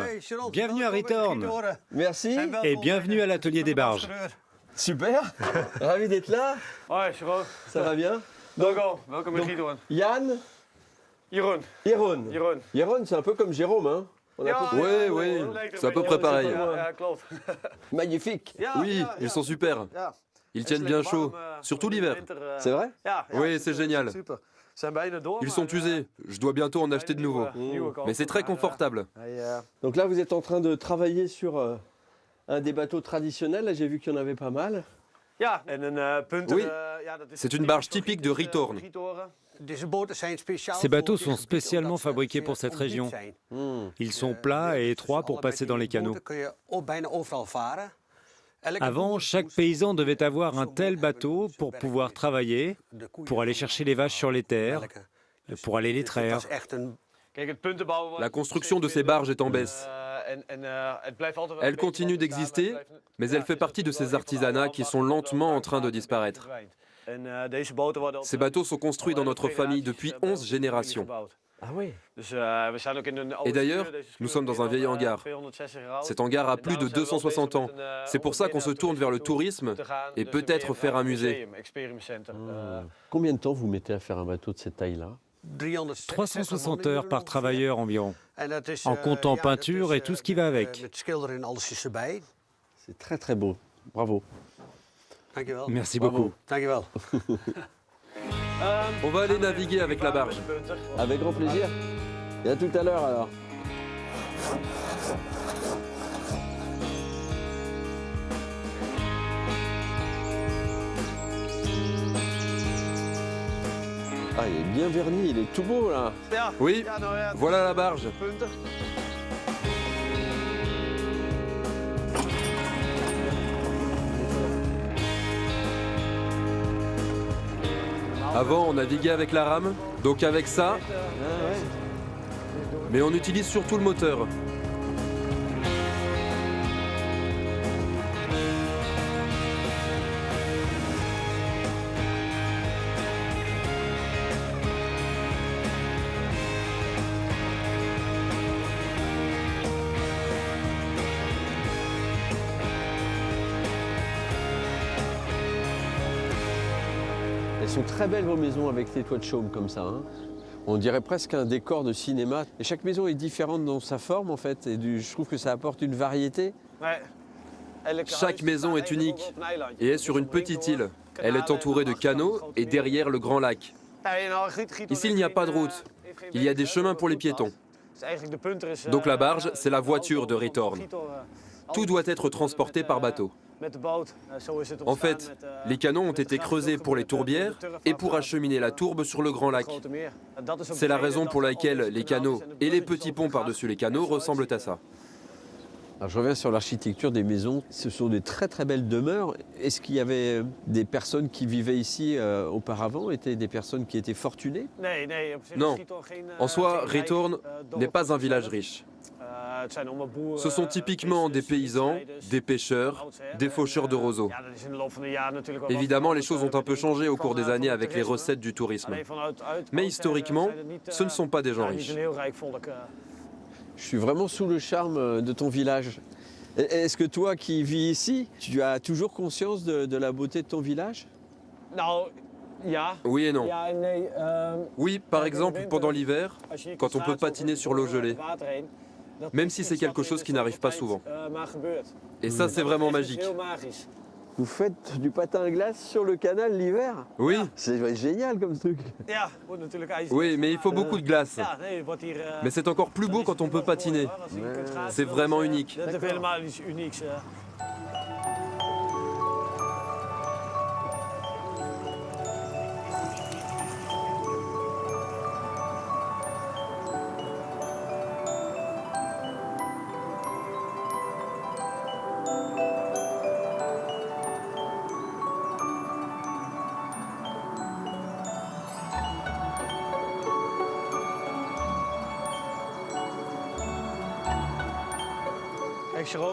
bienvenue à Return. Merci. Et bienvenue à l'atelier des barges. Super, ravi d'être là. Hoi, Jeroen. Ça va bien? Welkom in Gideon. Yann. Jeroen. Jeroen, c'est un peu comme Jérôme, hein? Oui, c'est à peu près pareil. Magnifique. Oui, ils sont super. Ils tiennent bien chaud, surtout l'hiver. C'est vrai? Oui, c'est génial. Ils sont usés, je dois bientôt en acheter de nouveaux. Mais c'est très confortable. Donc là, vous êtes en train de travailler sur un des bateaux traditionnels. Là, j'ai vu qu'il y en avait pas mal. Oui, c'est une barge typique de Return. Ces bateaux sont spécialement fabriqués pour cette région. Ils sont plats et étroits pour passer dans les canaux. Avant, chaque paysan devait avoir un tel bateau pour pouvoir travailler, pour aller chercher les vaches sur les terres, pour aller les traire. La construction de ces barges est en baisse. Elle continue d'exister, mais elle fait partie de ces artisanats qui sont lentement en train de disparaître. Ces bateaux sont construits dans notre famille depuis 11 générations. Ah oui. Et d'ailleurs, nous sommes dans un vieil hangar. Cet hangar a plus de 260 ans. C'est pour ça qu'on se tourne vers le tourisme et peut-être faire un musée. Combien de temps vous mettez à faire un bateau de cette taille-là? 360 heures par travailleur environ, en comptant peinture et tout ce qui va avec. C'est très très beau. Bravo. Merci beaucoup. On va aller naviguer avec la barge. Avec grand plaisir. Et à tout à l'heure alors. Ah, il est bien verni, il est tout beau là. Oui, voilà la barge. Avant, on naviguait avec la rame, donc avec ça. Mais on utilise surtout le moteur. Elles sont très belles vos maisons avec les toits de chaume comme ça. Hein. On dirait presque un décor de cinéma. Et chaque maison est différente dans sa forme en fait. Et je trouve que ça apporte une variété. Chaque maison est unique et est sur une petite île. Elle est entourée de canaux et derrière le grand lac. Ici, il n'y a pas de route. Il y a des chemins pour les piétons. Donc la barge, c'est la voiture de Return. Tout doit être transporté par bateau. En fait, les canons ont été creusés pour les tourbières et pour acheminer la tourbe sur le grand lac. C'est la raison pour laquelle les canaux et les petits ponts par-dessus les canaux ressemblent à ça. Alors je reviens sur l'architecture des maisons. Ce sont des très très belles demeures. Est-ce qu'il y avait des personnes qui vivaient ici auparavant, étaient des personnes qui étaient fortunées? Non. En soi, Return n'est pas un village riche. Ce sont typiquement des paysans, des pêcheurs, des faucheurs de roseaux. Évidemment, les choses ont un peu changé au cours des années avec les recettes du tourisme. Mais historiquement, ce ne sont pas des gens riches. Je suis vraiment sous le charme de ton village. Est-ce que toi qui vis ici, tu as toujours conscience de la beauté de ton village? Oui et non. Oui, par exemple, pendant l'hiver, quand on peut patiner sur l'eau gelée. Même si c'est quelque chose qui n'arrive pas souvent. Et ça, c'est vraiment magique. Vous faites du patin à glace sur le canal l'hiver? Oui. C'est génial comme truc. Oui, mais il faut beaucoup de glace. Mais c'est encore plus beau quand on peut patiner. C'est vraiment unique.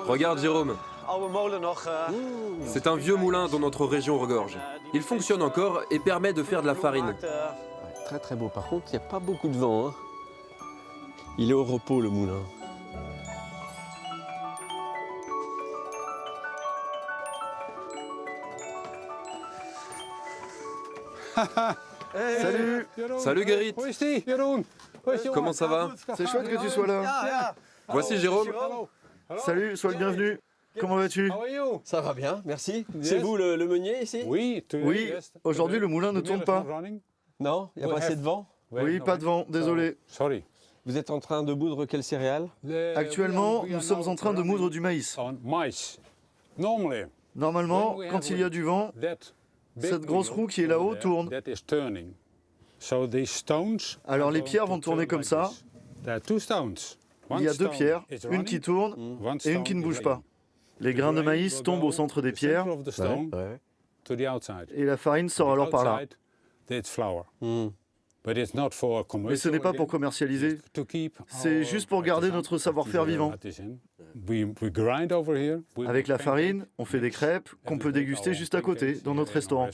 Regarde Jérôme, c'est un vieux moulin dont notre région regorge. Il fonctionne encore et permet de faire de la farine. Très très beau. Par contre, il n'y a pas beaucoup de vent. Hein. Il est au repos le moulin. Salut. Salut Gerrit. Comment ça va? C'est chouette que tu sois là. Voici Jérôme. Salut, sois le bienvenu. Comment vas-tu? Ça va bien, merci. C'est vous le meunier ici? Oui, aujourd'hui le moulin ne tourne pas. Non, il n'y a pas assez de vent? Oui, pas de vent, désolé. Vous êtes en train de moudre quelle céréale? Actuellement, nous sommes en train de moudre du maïs. Normalement, quand il y a du vent, cette grosse roue qui est là-haut tourne. Alors les pierres vont tourner comme ça. Il y a deux pierres, une qui tourne et une qui ne bouge pas. Les grains de maïs tombent au centre des pierres et la farine sort alors par là. Mais ce n'est pas pour commercialiser, c'est juste pour garder notre savoir-faire vivant. Avec la farine, on fait des crêpes qu'on peut déguster juste à côté, dans notre restaurant.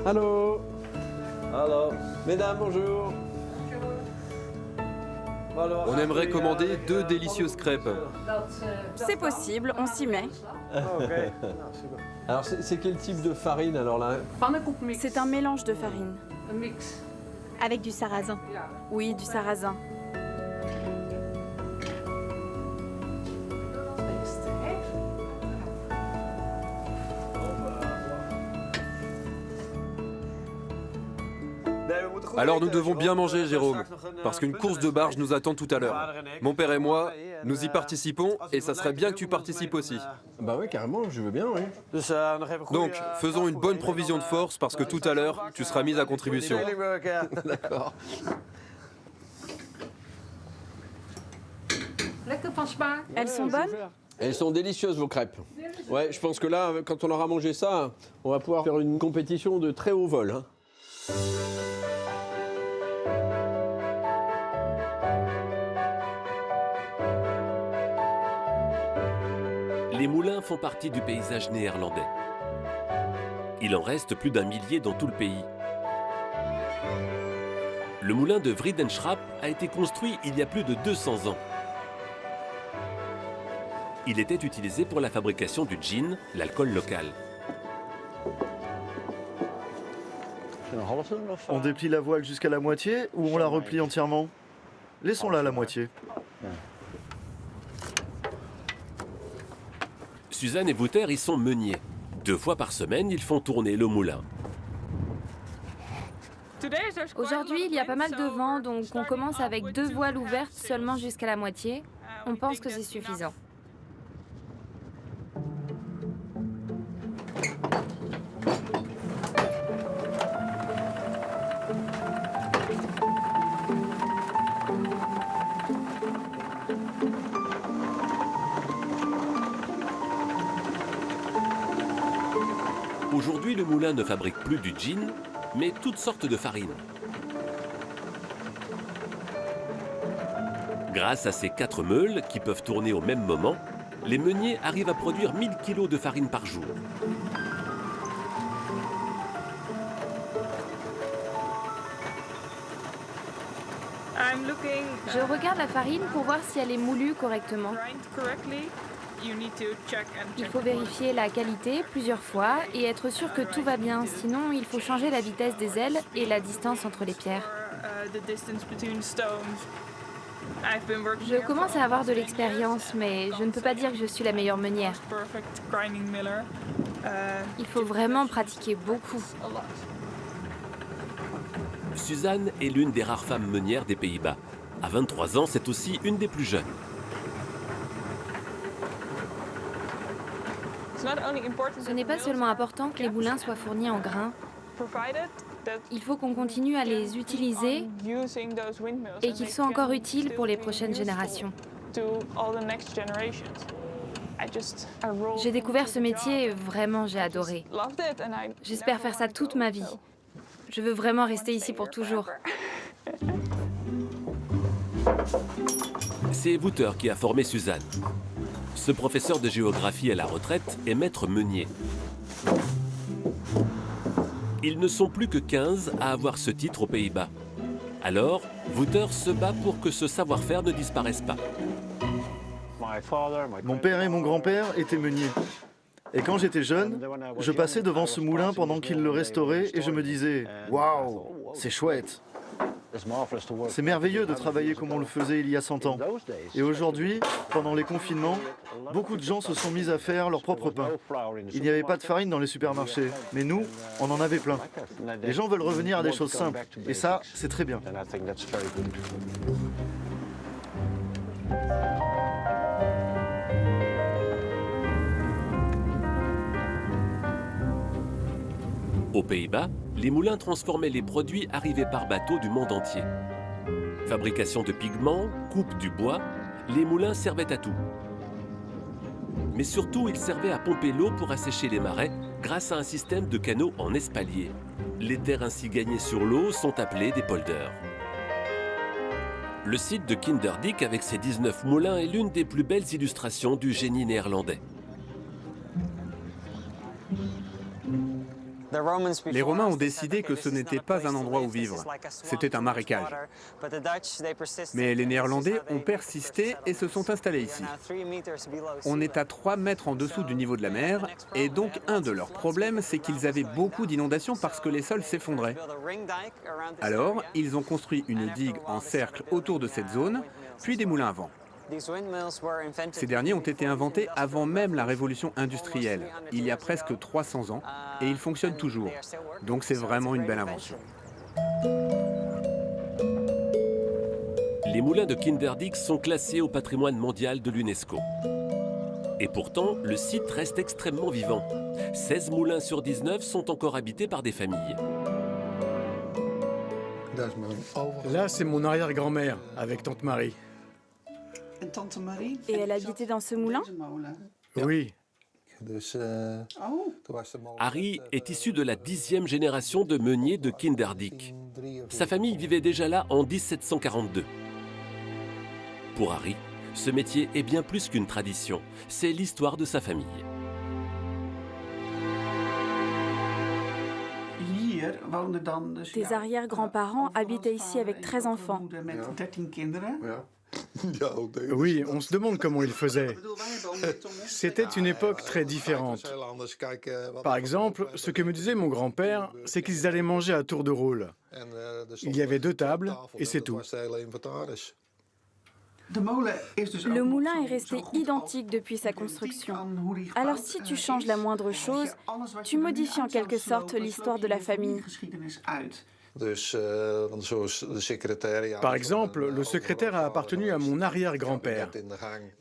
Allô? Allô? Mesdames, bonjour. On aimerait commander 2 délicieuses crêpes. C'est possible, on s'y met. Alors c'est quel type de farine alors là? C'est un mélange de farine. Avec du sarrasin. Oui, du sarrasin. Alors nous devons bien manger, Jérôme, parce qu'une course de barge nous attend tout à l'heure. Mon père et moi, nous y participons et ça serait bien que tu participes aussi. Bah oui, carrément, je veux bien, oui. Donc, faisons une bonne provision de force parce que tout à l'heure, tu seras mis à contribution. D'accord. Elles sont bonnes? Elles sont délicieuses, vos crêpes. Ouais, je pense que là, quand on aura mangé ça, on va pouvoir faire une compétition de très haut vol. Hein. Les moulins font partie du paysage néerlandais. Il en reste plus d'1 millier dans tout le pays. Le moulin de Vridenschrap a été construit il y a plus de 200 ans. Il était utilisé pour la fabrication du gin, l'alcool local. On déplie la voile jusqu'à la moitié ou on la replie entièrement? Laissons-la à la moitié. Suzanne et Wouter y sont meuniers. 2 fois par semaine, ils font tourner le moulin. Aujourd'hui, il y a pas mal de vent, donc on commence avec 2 voiles ouvertes seulement jusqu'à la moitié. On pense que c'est suffisant. Aujourd'hui, le moulin ne fabrique plus du gin, mais toutes sortes de farines. Grâce à ces 4 meules qui peuvent tourner au même moment, les meuniers arrivent à produire 1000 kg de farine par jour. Je regarde la farine pour voir si elle est moulue correctement. Il faut vérifier la qualité plusieurs fois et être sûr que tout va bien. Sinon, il faut changer la vitesse des ailes et la distance entre les pierres. Je commence à avoir de l'expérience, mais je ne peux pas dire que je suis la meilleure meunière. Il faut vraiment pratiquer beaucoup. Suzanne est l'une des rares femmes meunières des Pays-Bas. À 23 ans, c'est aussi une des plus jeunes. Ce n'est pas seulement important que les moulins soient fournis en grains. Il faut qu'on continue à les utiliser et qu'ils soient encore utiles pour les prochaines générations. J'ai découvert ce métier et vraiment j'ai adoré. J'espère faire ça toute ma vie. Je veux vraiment rester ici pour toujours. C'est Wouter qui a formé Suzanne. Ce professeur de géographie à la retraite est maître meunier. Ils ne sont plus que 15 à avoir ce titre aux Pays-Bas. Alors, Wouter se bat pour que ce savoir-faire ne disparaisse pas. Mon père et mon grand-père étaient meuniers. Et quand j'étais jeune, je passais devant ce moulin pendant qu'ils le restauraient et je me disais « Waouh, c'est chouette !» C'est merveilleux de travailler comme on le faisait il y a 100 ans. Et aujourd'hui, pendant les confinements, beaucoup de gens se sont mis à faire leur propre pain. Il n'y avait pas de farine dans les supermarchés, mais nous, on en avait plein. Les gens veulent revenir à des choses simples, et ça, c'est très bien. Aux Pays-Bas, les moulins transformaient les produits arrivés par bateau du monde entier. Fabrication de pigments, coupe du bois, les moulins servaient à tout. Mais surtout, ils servaient à pomper l'eau pour assécher les marais grâce à un système de canaux en espalier. Les terres ainsi gagnées sur l'eau sont appelées des polders. Le site de Kinderdyk avec ses 19 moulins est l'une des plus belles illustrations du génie néerlandais. Les Romains ont décidé que ce n'était pas un endroit où vivre, c'était un marécage. Mais les Néerlandais ont persisté et se sont installés ici. On est à 3 mètres en dessous du niveau de la mer, et donc un de leurs problèmes, c'est qu'ils avaient beaucoup d'inondations parce que les sols s'effondraient. Alors, ils ont construit une digue en cercle autour de cette zone, puis des moulins à vent. Ces derniers ont été inventés avant même la révolution industrielle, il y a presque 300 ans, et ils fonctionnent toujours. Donc c'est vraiment une belle invention. Les moulins de Kinderdyk sont classés au patrimoine mondial de l'UNESCO. Et pourtant, le site reste extrêmement vivant. 16 moulins sur 19 sont encore habités par des familles. Là, c'est mon arrière-grand-mère, avec tante Marie. Et elle habitait dans ce moulin? Oui. Harry est issu de la 10e génération de meuniers de Kinderdyk. Sa famille vivait déjà là en 1742. Pour Harry, ce métier est bien plus qu'une tradition, c'est l'histoire de sa famille. Tes arrière-grands-parents habitaient ici avec 13 enfants. Oui, on se demande comment ils faisaient. C'était une époque très différente. Par exemple, ce que me disait mon grand-père, c'est qu'ils allaient manger à tour de rôle. Il y avait 2 tables et c'est tout. Le moulin est resté identique depuis sa construction. Alors si tu changes la moindre chose, tu modifies en quelque sorte l'histoire de la famille. Par exemple, le secrétaire a appartenu à mon arrière-grand-père.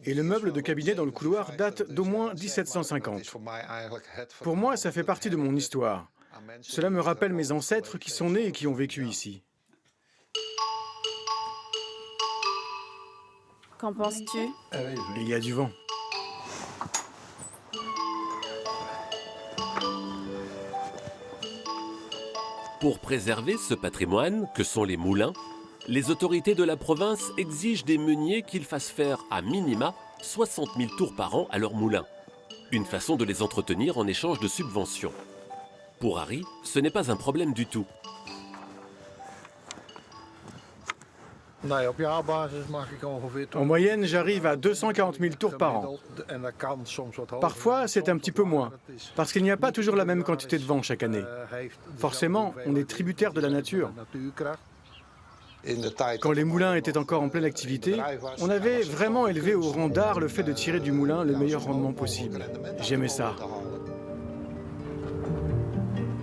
Et le meuble de cabinet dans le couloir date d'au moins 1750. Pour moi, ça fait partie de mon histoire. Cela me rappelle mes ancêtres qui sont nés et qui ont vécu ici. Qu'en penses-tu? Il y a du vent. Pour préserver ce patrimoine, que sont les moulins, les autorités de la province exigent des meuniers qu'ils fassent faire à minima 60 000 tours par an à leurs moulins. Une façon de les entretenir en échange de subventions. Pour Harry, ce n'est pas un problème du tout. En moyenne, j'arrive à 240 000 tours par an. Parfois, c'est un petit peu moins, parce qu'il n'y a pas toujours la même quantité de vent chaque année. Forcément, on est tributaire de la nature. Quand les moulins étaient encore en pleine activité, on avait vraiment élevé au rang d'art le fait de tirer du moulin le meilleur rendement possible. J'aimais ça.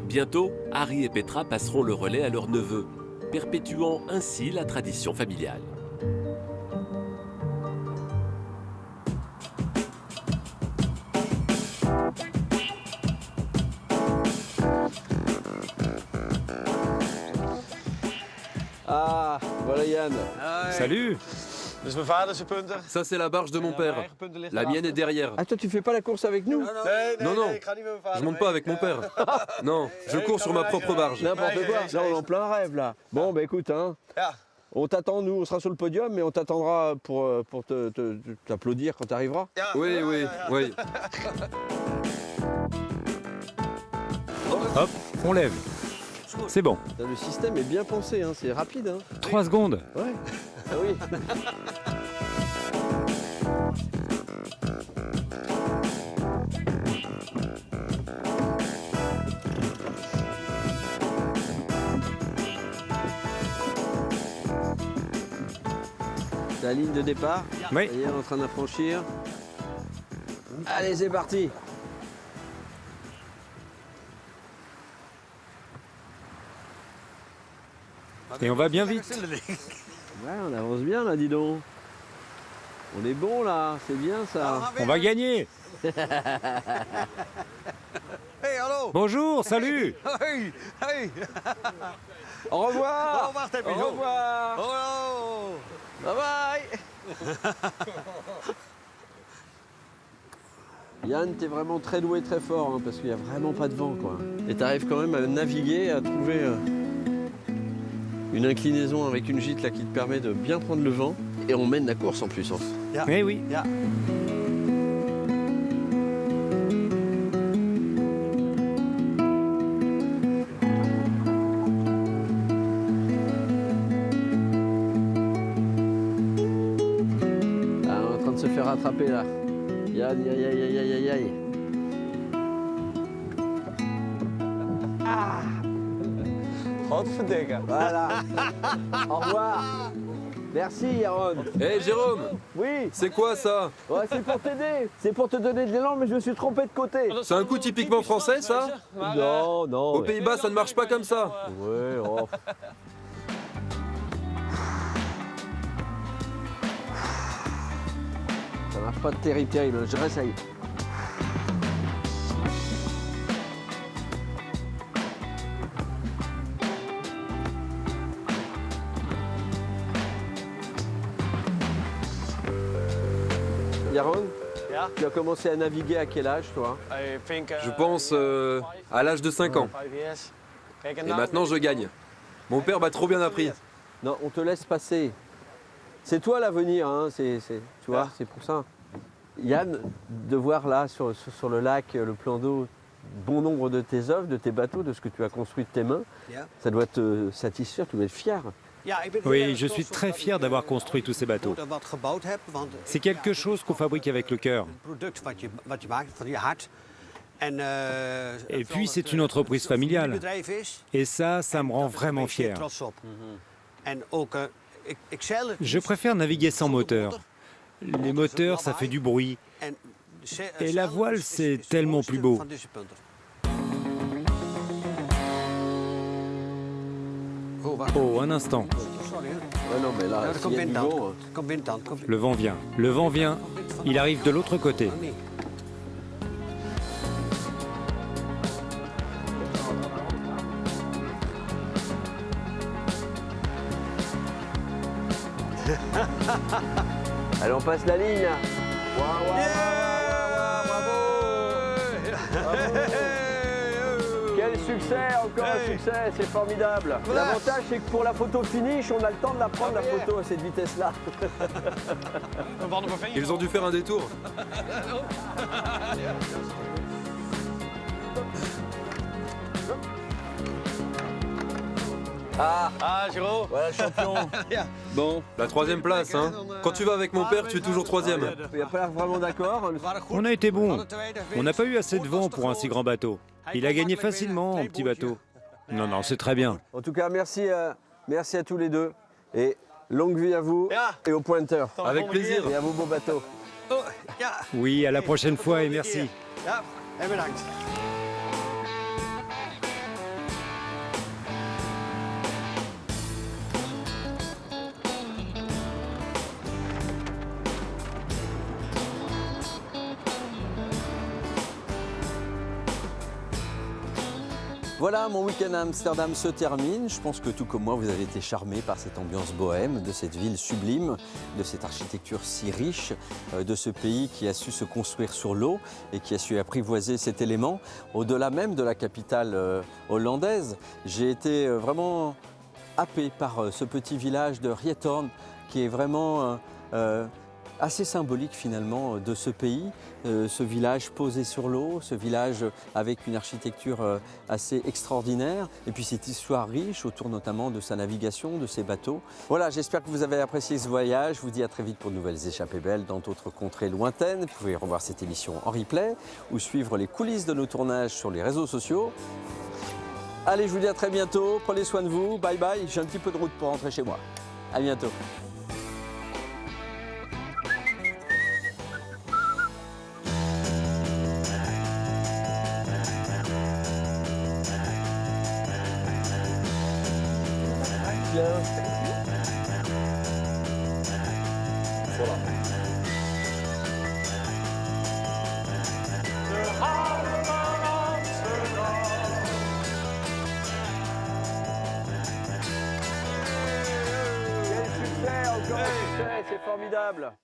Bientôt, Harry et Petra passeront le relais à leurs neveux, perpétuant ainsi la tradition familiale. Ah, voilà Yann. Salut! Ça, c'est la barge de mon père. La mienne est derrière. Ah, toi, tu fais pas la course avec nous? Non, non, je monte pas avec mon père. Non, je cours sur ma propre barge. N'importe quoi. Là, on est en plein rêve, là. Bon, bah écoute, hein. On t'attend, nous, on sera sur le podium, mais on t'attendra pour t'applaudir quand t'arriveras. Oui, oui, oui. Hop, on lève. C'est bon. Le système est bien pensé, hein. C'est rapide. Hein. 3 secondes. Ouais. Ah oui. La ligne de départ. Oui. Ça y est, on est en train d'affranchir. Allez, c'est parti. Et on va bien vite. Ouais, on avance bien là, dis donc. On est bon là, c'est bien ça. On va gagner. Bonjour, salut. Au revoir. Au revoir, tes Au revoir. Bye bye. Yann, t'es vraiment très doué, très fort, hein, parce qu'il n'y a vraiment pas de vent, quoi. Et t'arrives quand même à naviguer, à trouver une inclinaison avec une gîte là qui te permet de bien prendre le vent. Et on mène la course en plus. Eh oui. Ah, on est en train de se faire rattraper là. Yann, aïe. Ah. Voilà. Au revoir. Merci, Yaron. Hé, Jérôme. Oui. C'est quoi ça? Ouais, c'est pour t'aider. C'est pour te donner de l'élan, mais je me suis trompé de côté. C'est un coup typiquement français, ça? Non, non. Aux Pays-Bas, ça ne marche pas comme ça. Ouais, oh. Ça marche pas terrible. Je réessaye. Yaron, tu as commencé à naviguer à quel âge, toi? Je pense à l'âge de 5 ans. Et maintenant, je gagne. Mon père m'a trop bien appris. Non, on te laisse passer. C'est toi l'avenir, hein, tu vois, c'est pour ça. Yann, de voir là, sur le lac, le plan d'eau, bon nombre de tes œuvres, de tes bateaux, de ce que tu as construit de tes mains, ça doit te satisfaire, tu dois être fier. Oui, je suis très fier d'avoir construit tous ces bateaux. C'est quelque chose qu'on fabrique avec le cœur. Et puis, c'est une entreprise familiale. Et ça me rend vraiment fier. Je préfère naviguer sans moteur. Les moteurs, ça fait du bruit. Et la voile, c'est tellement plus beau. Oh, un instant. Ouais, non, mais là, s'il y a du vent, Le vent vient. Le vent vient. Il arrive de l'autre côté. Allez, on passe la ligne. Bravo. Quel succès, encore un succès, c'est formidable. L'avantage, c'est que pour la photo finish, on a le temps de la prendre, la photo, à cette vitesse-là. Ils ont dû faire un détour. Ah, Giro. Voilà le champion. Bon. La 3e place, hein. Quand tu vas avec mon père, tu es toujours 3e. Il n'y a pas l'air vraiment d'accord. On a été bon. On n'a pas eu assez de vent pour un si grand bateau. Il a gagné facilement en petit bateau. Non, non, c'est très bien. En tout cas, merci à tous les deux. Et longue vie à vous et aux pointeurs. Avec plaisir. Et à vos beaux bateaux. Oui, à la prochaine fois et merci. En bedankt. Voilà, mon week-end à Amsterdam se termine. Je pense que tout comme moi, vous avez été charmé par cette ambiance bohème, de cette ville sublime, de cette architecture si riche, de ce pays qui a su se construire sur l'eau et qui a su apprivoiser cet élément. Au-delà même de la capitale hollandaise, j'ai été vraiment happé par ce petit village de Rietorn qui est vraiment assez symbolique finalement de ce pays, ce village posé sur l'eau, ce village avec une architecture assez extraordinaire et puis cette histoire riche autour notamment de sa navigation, de ses bateaux. Voilà, j'espère que vous avez apprécié ce voyage. Je vous dis à très vite pour de nouvelles échappées belles dans d'autres contrées lointaines. Vous pouvez revoir cette émission en replay ou suivre les coulisses de nos tournages sur les réseaux sociaux. Allez, je vous dis à très bientôt. Prenez soin de vous. Bye bye. J'ai un petit peu de route pour rentrer chez moi. À bientôt. Voilà. Quel succès, encore un succès, c'est formidable.